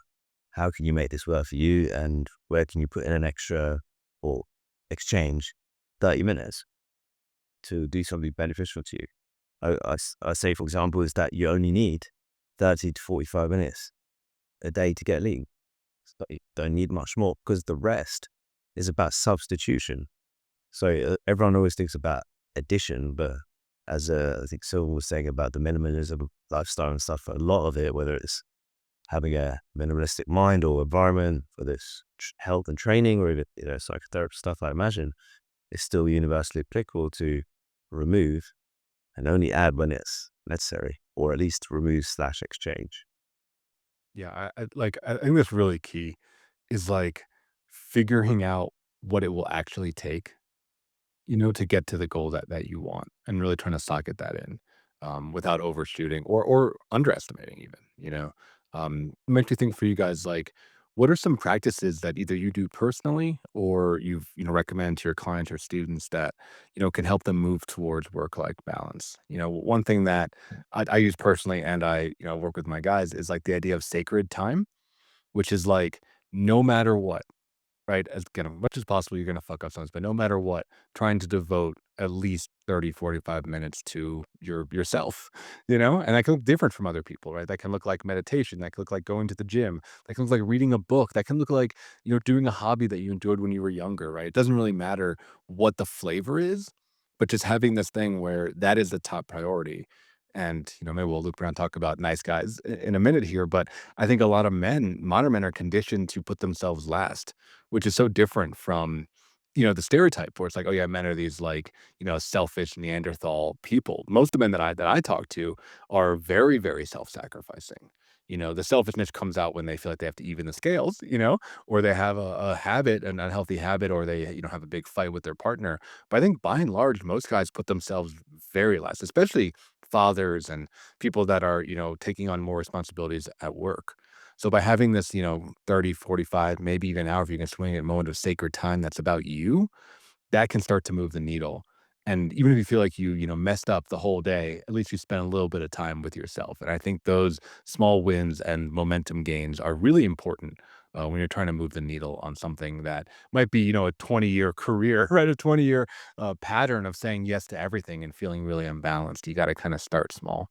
how can you make this work for you and where can you put in an extra or exchange 30 minutes to do something beneficial to you? I say, for example, is that you only need 30 to 45 minutes a day to get lean. So you don't need much more because the rest is about substitution. So everyone always thinks about addition, but as I think Silvan was saying about the minimalism lifestyle and stuff, a lot of it, whether it's having a minimalistic mind or environment for this health and training or even, psychotherapy stuff, I imagine, is still universally applicable to remove and only add when it's necessary, or at least remove/exchange. Yeah, I think that's really key is like figuring out what it will actually take, to get to the goal that you want and really trying to socket that in without overshooting or underestimating even, it makes me think for you guys, like, what are some practices that either you do personally or recommend to your clients or students that, can help them move towards work-life balance? One thing that I use personally and I, work with my guys is like the idea of sacred time, which is like no matter what, right? As again, as much as possible, you're gonna fuck up something, but no matter what, trying to devote at least 30, 45 minutes to yourself, And that can look different from other people, right? That can look like meditation, that can look like going to the gym, that can look like reading a book, that can look like, doing a hobby that you enjoyed when you were younger, right? It doesn't really matter what the flavor is, but just having this thing where that is the top priority. And, maybe we'll loop around and talk about nice guys in a minute here, but I think a lot of modern men are conditioned to put themselves last, which is so different from, the stereotype where it's like, oh yeah, men are these like, selfish Neanderthal people. Most of the men that I talk to are very, very self-sacrificing. The selfishness comes out when they feel like they have to even the scales, or they have a habit, an unhealthy habit, or they, have a big fight with their partner. But I think by and large, most guys put themselves very last, especially fathers and people that are, taking on more responsibilities at work. So by having this, 30, 45, maybe even an hour, if you can swing it, moment of sacred time that's about you, that can start to move the needle. And even if you feel like you messed up the whole day, at least you spent a little bit of time with yourself. And I think those small wins and momentum gains are really important when you're trying to move the needle on something that might be, a 20-year career, right? A 20-year pattern of saying yes to everything and feeling really unbalanced. You got to kind of start small.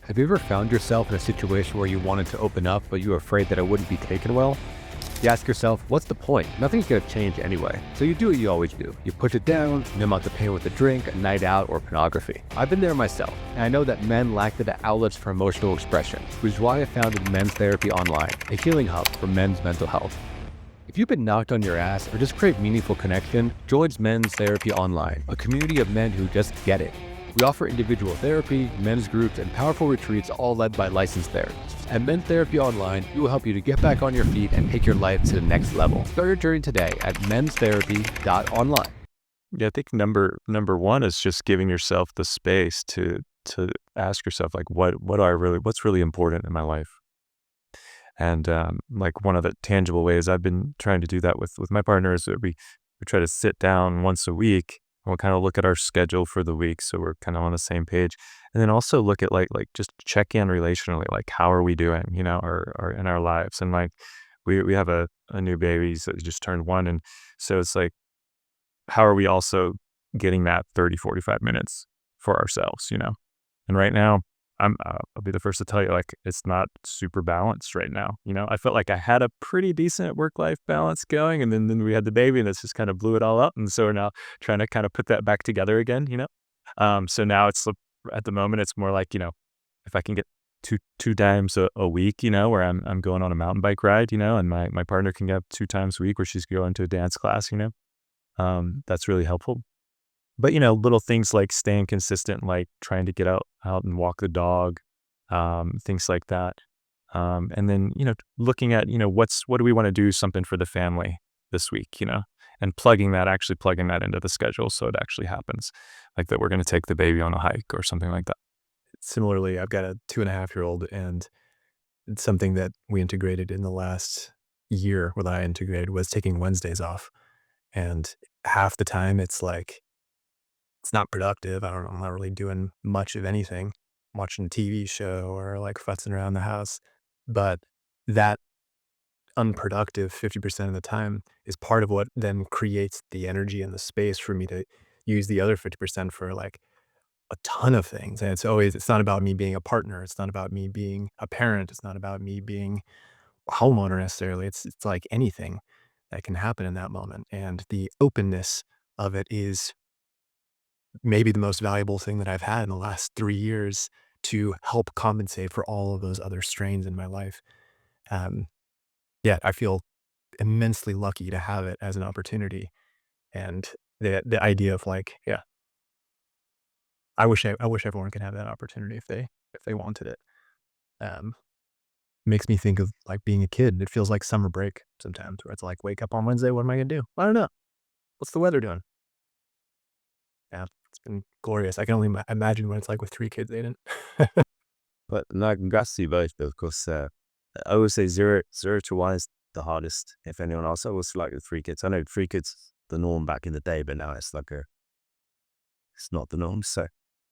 Have you ever found yourself in a situation where you wanted to open up, but you were afraid that it wouldn't be taken well? You ask yourself, what's the point? Nothing's gonna change anyway. So you do what you always do. You push it down, numb out the pain with a drink, a night out, or pornography. I've been there myself, and I know that men lack the outlets for emotional expression, which is why I founded Men's Therapy Online, a healing hub for men's mental health. If you've been knocked on your ass or just crave meaningful connection, join Men's Therapy Online, a community of men who just get it. We offer individual therapy, men's groups, and powerful retreats, all led by licensed therapists. At Men's Therapy Online, we will help you to get back on your feet and take your life to the next level. Start your journey today at menstherapy.online. Yeah, I think number one is just giving yourself the space to ask yourself, like, what's really important in my life? And like one of the tangible ways I've been trying to do that with my partner is that we try to sit down once a week. We'll kind of look at our schedule for the week, so we're kind of on the same page. And then also look at like just check in relationally, like how are we doing, or in our lives. And like we have a new baby that just turned 1, and so it's like, how are we also getting that 30-45 minutes for ourselves, And right now, I'll be the first to tell you, like, it's not super balanced right now. I felt like I had a pretty decent work-life balance going, and then we had the baby, and this just kind of blew it all up. And so we're now trying to kind of put that back together again, So now it's, at the moment, it's more like, if I can get two times a week, where I'm going on a mountain bike ride, and my partner can get 2 times a week where she's going to a dance class, that's really helpful. But, little things like staying consistent, like trying to get out and walk the dog, things like that. And then, looking at, what do we want to do something for the family this week, and plugging that into the schedule so it actually happens. Like that we're going to take the baby on a hike or something like that. Similarly, I've got a 2.5-year-old, and it's something that we integrated in the last year, what I integrated was taking Wednesdays off. And half the time it's like, it's not productive. I'm not really doing much of anything, watching a TV show or like futzing around the house. But that unproductive 50% of the time is part of what then creates the energy and the space for me to use the other 50% for like a ton of things. And it's not about me being a partner. It's not about me being a parent. It's not about me being a homeowner necessarily. It's like anything that can happen in that moment. And the openness of it is maybe the most valuable thing that I've had in the last 3 years to help compensate for all of those other strains in my life. Yeah, I feel immensely lucky to have it as an opportunity. And the idea of like, yeah, I wish everyone could have that opportunity if they wanted it. Makes me think of like being a kid. It feels like summer break sometimes, where it's like, wake up on Wednesday, what am I gonna do? I don't know. What's the weather doing? Yeah, it's been glorious. I can only imagine what it's like with 3 kids, Aidan. But no, congrats to you both, because I would say 0 to 1 is the hardest. If anyone else, I was like with 3 kids. I know 3 kids the norm back in the day, but now it's it's not the norm. So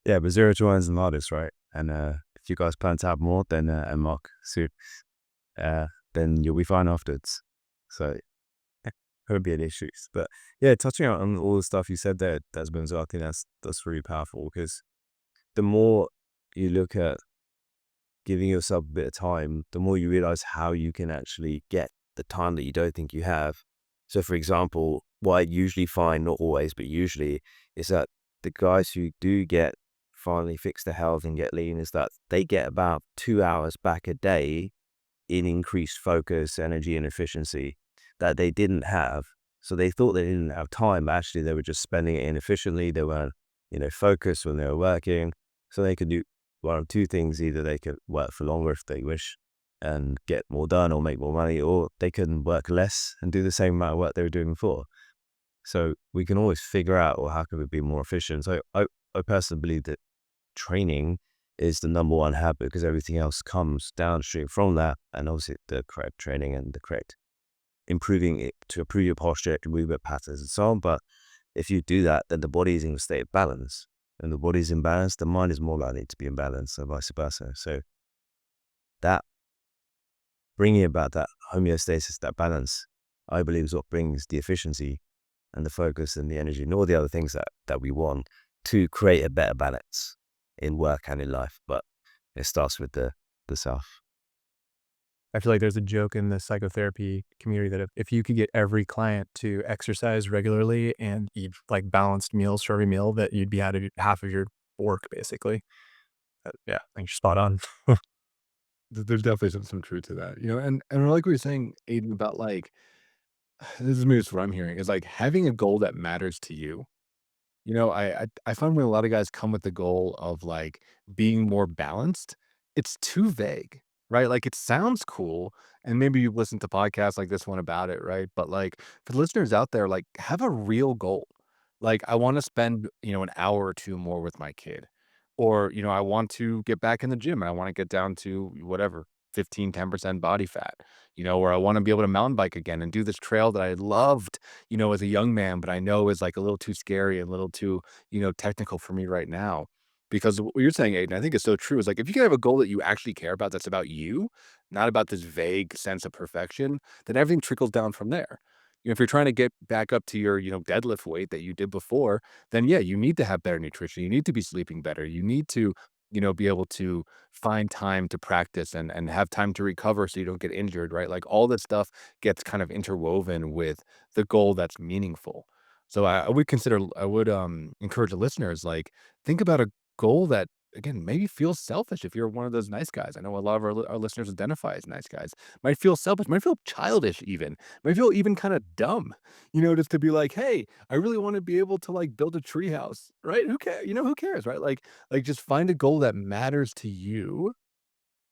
yeah, but 0 to 1 is the hardest, right? And if you guys plan to have more, then and Mark, soon, then you'll be fine afterwards. So won't be an issue. But yeah, touching on all the stuff you said there, Desmond, I think that's really powerful, because the more you look at giving yourself a bit of time, the more you realize how you can actually get the time that you don't think you have. So for example, what I usually find, not always, but usually, is that the guys who do finally fix their health and get lean, is that they get about 2 hours back a day in increased focus, energy, and efficiency that they didn't have. So they thought they didn't have time, but actually they were just spending it inefficiently. They weren't, focused when they were working. So they could do one of 2 things. Either they could work for longer if they wish and get more done or make more money, or they can work less and do the same amount of work they were doing before. So we can always figure out, well, how can we be more efficient? So I personally believe that training is the number 1 habit, because everything else comes downstream from that. And obviously the correct training and the correct improving it to improve your posture, movement patterns, and so on. But if you do that, then the body is in a state of balance. And the body is in balance, the mind is more likely to be in balance, and vice versa. So that bringing about that homeostasis, that balance, I believe is what brings the efficiency and the focus and the energy and all the other things that we want to create a better balance in work and in life. But it starts with the self. I feel like there's a joke in the psychotherapy community that if you could get every client to exercise regularly and eat like balanced meals for every meal, that you'd be out of half of your work basically. Yeah, I think you're spot on. There's definitely some truth to that, and I like what you're saying, Aiden, about like this is maybe what I'm hearing is like having a goal that matters to you. I find when a lot of guys come with the goal of like being more balanced, it's too vague, right? Like it sounds cool, and maybe you listen to podcasts like this one about it, right? But like for the listeners out there, like have a real goal. Like I want to spend, an hour or two more with my kid. Or, I want to get back in the gym and I want to get down to whatever, 10% body fat, or I want to be able to mountain bike again and do this trail that I loved as a young man, but I know is like a little too scary and a little too, technical for me right now. Because what you're saying, Aiden, I think is so true. Is like if you can have a goal that you actually care about, that's about you, not about this vague sense of perfection, then everything trickles down from there. If you're trying to get back up to your, deadlift weight that you did before, then yeah, you need to have better nutrition. You need to be sleeping better. You need to, be able to find time to practice and have time to recover so you don't get injured, right? Like all this stuff gets kind of interwoven with the goal that's meaningful. So I would encourage the listeners, like, think about a goal that again maybe feels selfish if you're one of those nice guys. I know a lot of our listeners identify as nice guys. Might feel selfish, might feel childish even, might feel even kind of dumb, just to be like, hey, I really want to be able to like build a tree house, right? Who cares? Who cares, right? Like just find a goal that matters to you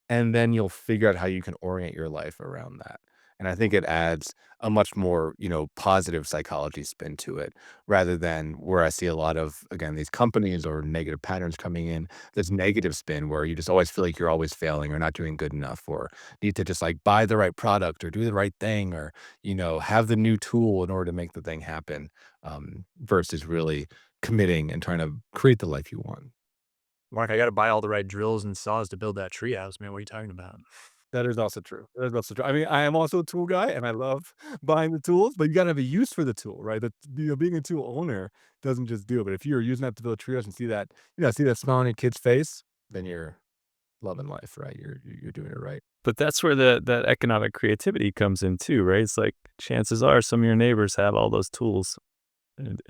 and then you'll figure out how you can orient your life around that. And I think it adds a much more, positive psychology spin to it rather than where I see a lot of, again, these companies or negative patterns coming in, this negative spin where you just always feel like you're always failing or not doing good enough or need to just like buy the right product or do the right thing or, have the new tool in order to make the thing happen versus really committing and trying to create the life you want. Mark, I got to buy all the right drills and saws to build that treehouse, man. What are you talking about? That is also true. That is also true. I mean, I am also a tool guy and I love buying the tools, but you gotta have a use for the tool, right? That being a tool owner doesn't just do it. But if you're using that to build a trios and see that smile on your kid's face, then you're loving life, right? You're doing it right. But that's where that economic creativity comes in too, right? It's like chances are some of your neighbors have all those tools, and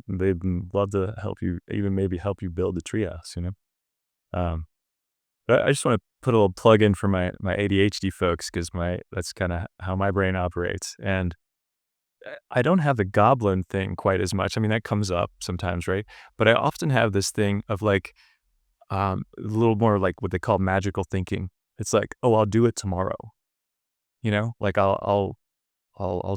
they'd love to help you, even maybe help you build the treehouse, Um, but I just want to put a little plug in for my ADHD folks because that's kind of how my brain operates, and I don't have the goblin thing quite as much. I mean, that comes up sometimes, right? But I often have this thing of like a little more like what they call magical thinking. It's like, oh, I'll do it tomorrow. Like I'll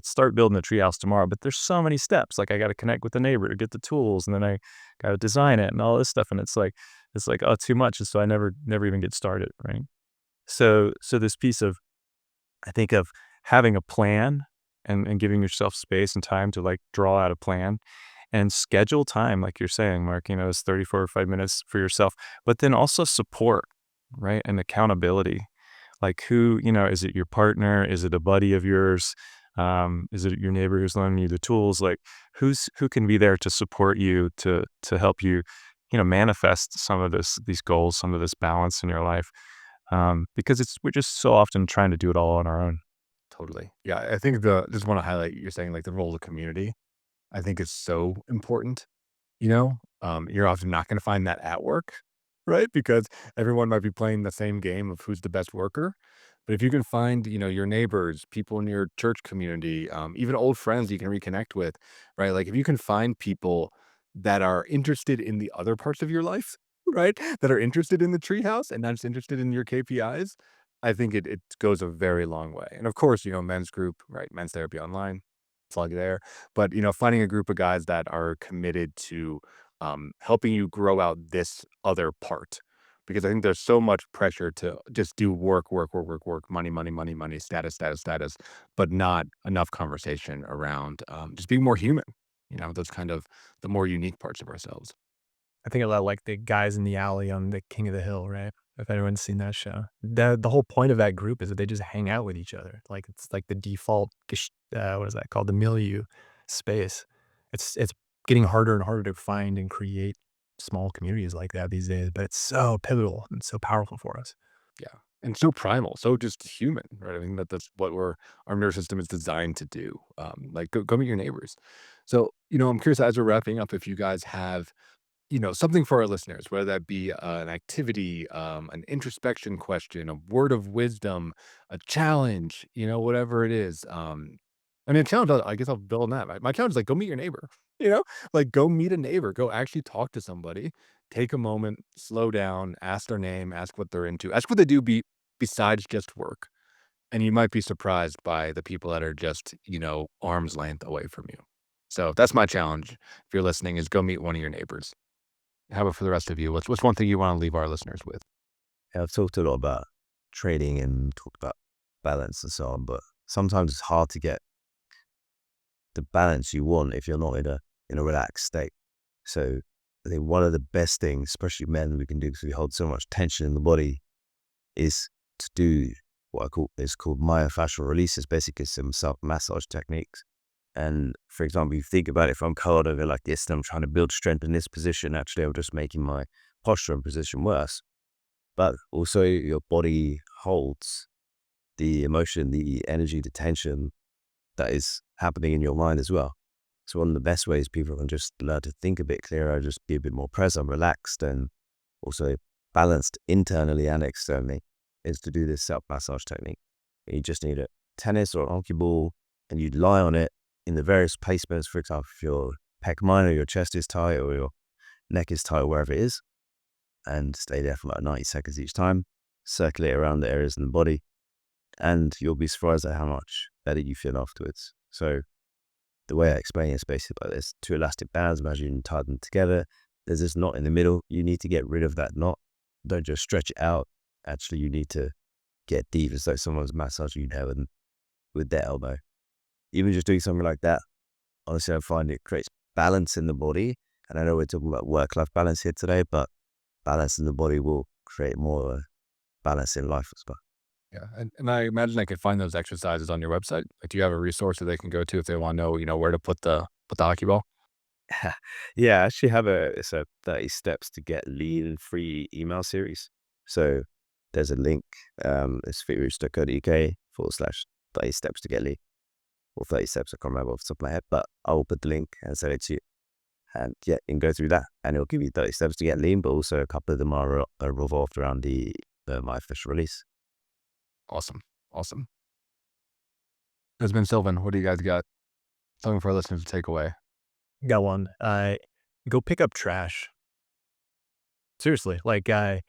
start building the treehouse tomorrow, but there's so many steps. Like I got to connect with the neighbor to get the tools, and then I got to design it and all this stuff. And it's like oh, too much, and so I never even get started, right? So this piece of I think of having a plan and giving yourself space and time to like draw out a plan and schedule time, like you're saying, Mark. It's 30, 45 minutes for yourself, but then also support, right, and accountability. Like who, is it your partner? Is it a buddy of yours? Is it your neighbor who's loaning you the tools? Like who can be there to support you to help you, manifest some of these goals, some of this balance in your life? Because we're just so often trying to do it all on our own. Totally. Yeah, I think just want to highlight you're saying like the role of community. I think is so important. You're often not going to find that at work, right? Because everyone might be playing the same game of who's the best worker. But if you can find, your neighbors, people in your church community, even old friends you can reconnect with, right? Like if you can find people that are interested in the other parts of your life, right? That are interested in the treehouse and not just interested in your KPIs, I think it goes a very long way. And of course, men's group, right? Men's therapy online, plug there. But, finding a group of guys that are committed to helping you grow out this other part. Because I think there's so much pressure to just do work, work, work, work, work, money, money, money, money, status, status, status, but not enough conversation around just being more human. Those kind of the more unique parts of ourselves. I think a lot like the guys in the alley on the King of the Hill, right? If anyone's seen that show, the whole point of that group is that they just hang out with each other. Like it's like the default, what is that called? The milieu space. It's getting harder and harder to find and create small communities like that these days, but it's so pivotal and so powerful for us. Yeah. and so primal, so just human, right? I mean, that's what our nervous system is designed to do. Like go meet your neighbors. So, I'm curious as we're wrapping up, if you guys have, something for our listeners, whether that be an activity, an introspection question, a word of wisdom, a challenge, whatever it is. I mean, a challenge, I guess I'll build on that. My challenge is like, go meet your neighbor, you know, like go meet a neighbor, go actually talk to somebody, take a moment, slow down, ask their name, ask what they're into, ask what they do besides just work. And you might be surprised by the people that are just, arm's length away from you. So that's my challenge. If you're listening, is go meet one of your neighbors. How about for the rest of you? What's one thing you want to leave our listeners with? Yeah, I've talked a lot about trading and talked about balance and so on, but sometimes it's hard to get the balance you want if you're not in a relaxed state. So I think one of the best things, especially men, we can do because we hold so much tension in the body, is to do what it's called myofascial releases, basically some self massage techniques. And for example, you think about it, if I'm curled over like this and I'm trying to build strength in this position, actually I'm just making my posture and position worse. But also your body holds the emotion, the energy, the tension that is happening in your mind as well. So one of the best ways people can just learn to think a bit clearer, just be a bit more present, relaxed, and also balanced internally and externally is to do this self-massage technique. You just need a tennis or an hockey ball and you lie on it in the various placements. For example, if your pec minor, your chest is tight or your neck is tight, wherever it is, and stay there for like 90 seconds each time, circulate around the areas in the body, and you'll be surprised at how much better you feel afterwards. So the way I explain it is basically like this: two elastic bands, imagine you tie them together. There's this knot in the middle. You need to get rid of that knot. Don't just stretch it out. Actually, you need to get deep as though someone's massaging you there with their elbow. Even just doing something like that, honestly, I find it creates balance in the body. And I know we're talking about work-life balance here today, but balance in the body will create more balance in life as well. Yeah. And I imagine I could find those exercises on your website. Like, do you have a resource that they can go to if they want to know, where to put the hockey ball? Yeah, I actually have it's a 30 steps to get lean free email series. So there's a link, it's fitroots.co.uk/30 steps to get lean. Or 30 steps, I can't remember off the top of my head, but I will put the link and send it to you. And yeah, you can go through that and it'll give you 30 steps to get lean, but also a couple of them are revolved around the myofascial release. Awesome. Desmond, Silvan, what do you guys got? Something for our listeners to take away. Got one. Go pick up trash. Seriously, like I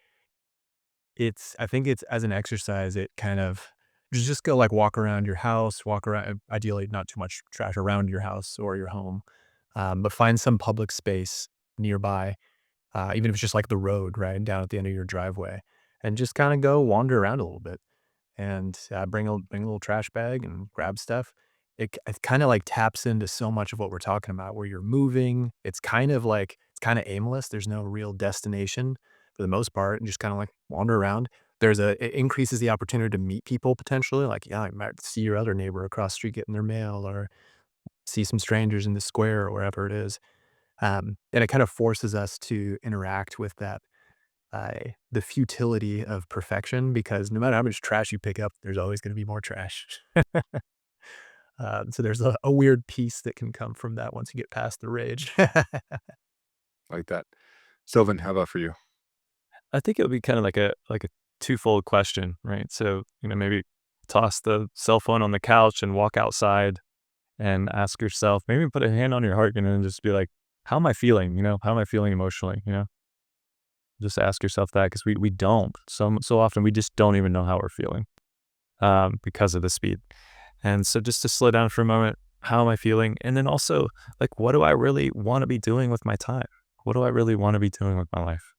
think it's as an exercise, it kind of just go like walk around your house, walk around, ideally not too much trash around your house or your home, but find some public space nearby, even if it's just like the road, right, down at the end of your driveway, and just kind of go wander around a little bit and bring a little trash bag and grab stuff. It kind of like taps into so much of what we're talking about, where you're moving. It's kind of aimless. There's no real destination for the most part, and just kind of like wander around. It increases the opportunity to meet people potentially. Like, yeah, you might see your other neighbor across the street getting their mail, or see some strangers in the square or wherever it is. And it kind of forces us to interact with the futility of perfection, because no matter how much trash you pick up, there's always going to be more trash. So there's a weird peace that can come from that once you get past the rage. Like that. Silvan, how about for you? I think it would be kind of like a twofold question, right? So, maybe toss the cell phone on the couch and walk outside and ask yourself, maybe put a hand on your heart, and just be like, how am I feeling? How am I feeling emotionally? Just ask yourself that, because we don't. So often we just don't even know how we're feeling because of the speed. And so just to slow down for a moment, how am I feeling? And then also, like, what do I really want to be doing with my time? What do I really want to be doing with my life?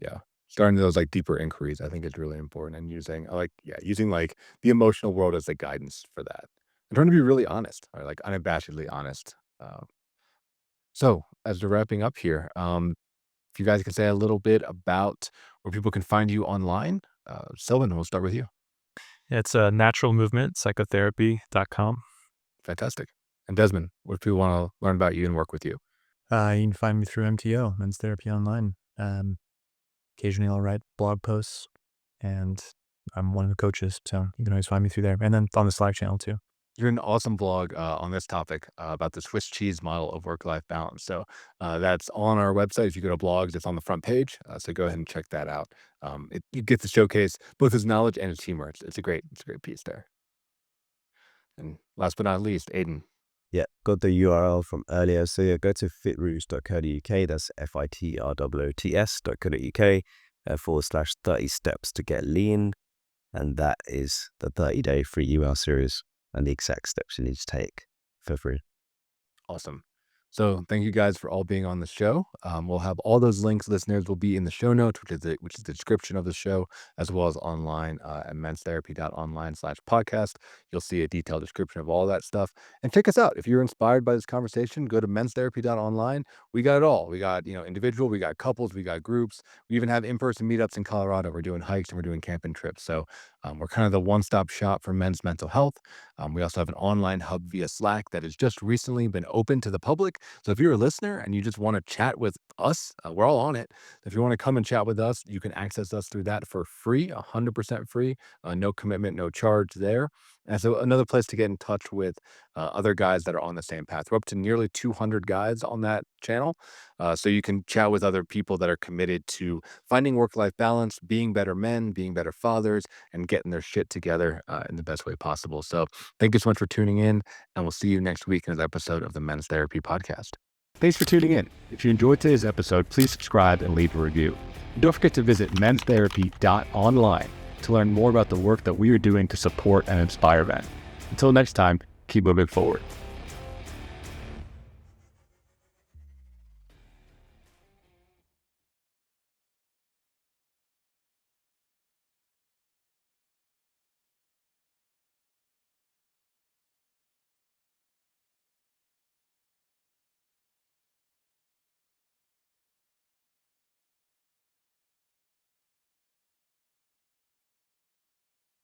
Yeah. Starting those like deeper inquiries, I think is really important. And using like the emotional world as the guidance for that. And trying to be really honest, or like unabashedly honest. So as we're wrapping up here, if you guys can say a little bit about where people can find you online. Silvan, we'll start with you. Yeah, it's a natural movement, psychotherapy.com. Fantastic. And Desmond, what if people want to learn about you and work with you? You can find me through MTO, Men's Therapy Online. Occasionally I'll write blog posts, and I'm one of the coaches, so you can always find me through there. And then on the Slack channel too. You're an awesome blog on this topic about the Swiss cheese model of work-life balance. So that's on our website. If you go to blogs, it's on the front page. So go ahead and check that out. You get to showcase both his knowledge and his humor. It's a great piece there. And last but not least, Aidan. Yeah, got the URL from earlier. So yeah, go to fitroots.co.uk. That's fitroots.co.uk /30 steps to get lean. And that is the 30-day free email series and the exact steps you need to take for free. Awesome. So thank you guys for all being on the show. We'll have all those links, listeners, will be in the show notes, which is the description of the show, as well as online at menstherapy.online/podcast. You'll see a detailed description of all that stuff. And check us out. If you're inspired by this conversation, go to menstherapy.online. We got it all. We got, individual, we got couples, we got groups. We even have in-person meetups in Colorado. We're doing hikes and we're doing camping trips. So we're kind of the one-stop shop for men's mental health. We also have an online hub via Slack that has just recently been open to the public. So if you're a listener and you just want to chat with us, we're all on it. If you want to come and chat with us, you can access us through that for free, 100% free, no commitment, no charge there. And so another place to get in touch with other guys that are on the same path. We're up to nearly 200 guys on that channel. So you can chat with other people that are committed to finding work-life balance, being better men, being better fathers, and getting their shit together in the best way possible. So thank you so much for tuning in, and we'll see you next week in another episode of the Men's Therapy Podcast. Thanks for tuning in. If you enjoyed today's episode, please subscribe and leave a review. And don't forget to visit menstherapy.online to learn more about the work that we are doing to support and inspire men. Until next time, keep moving forward.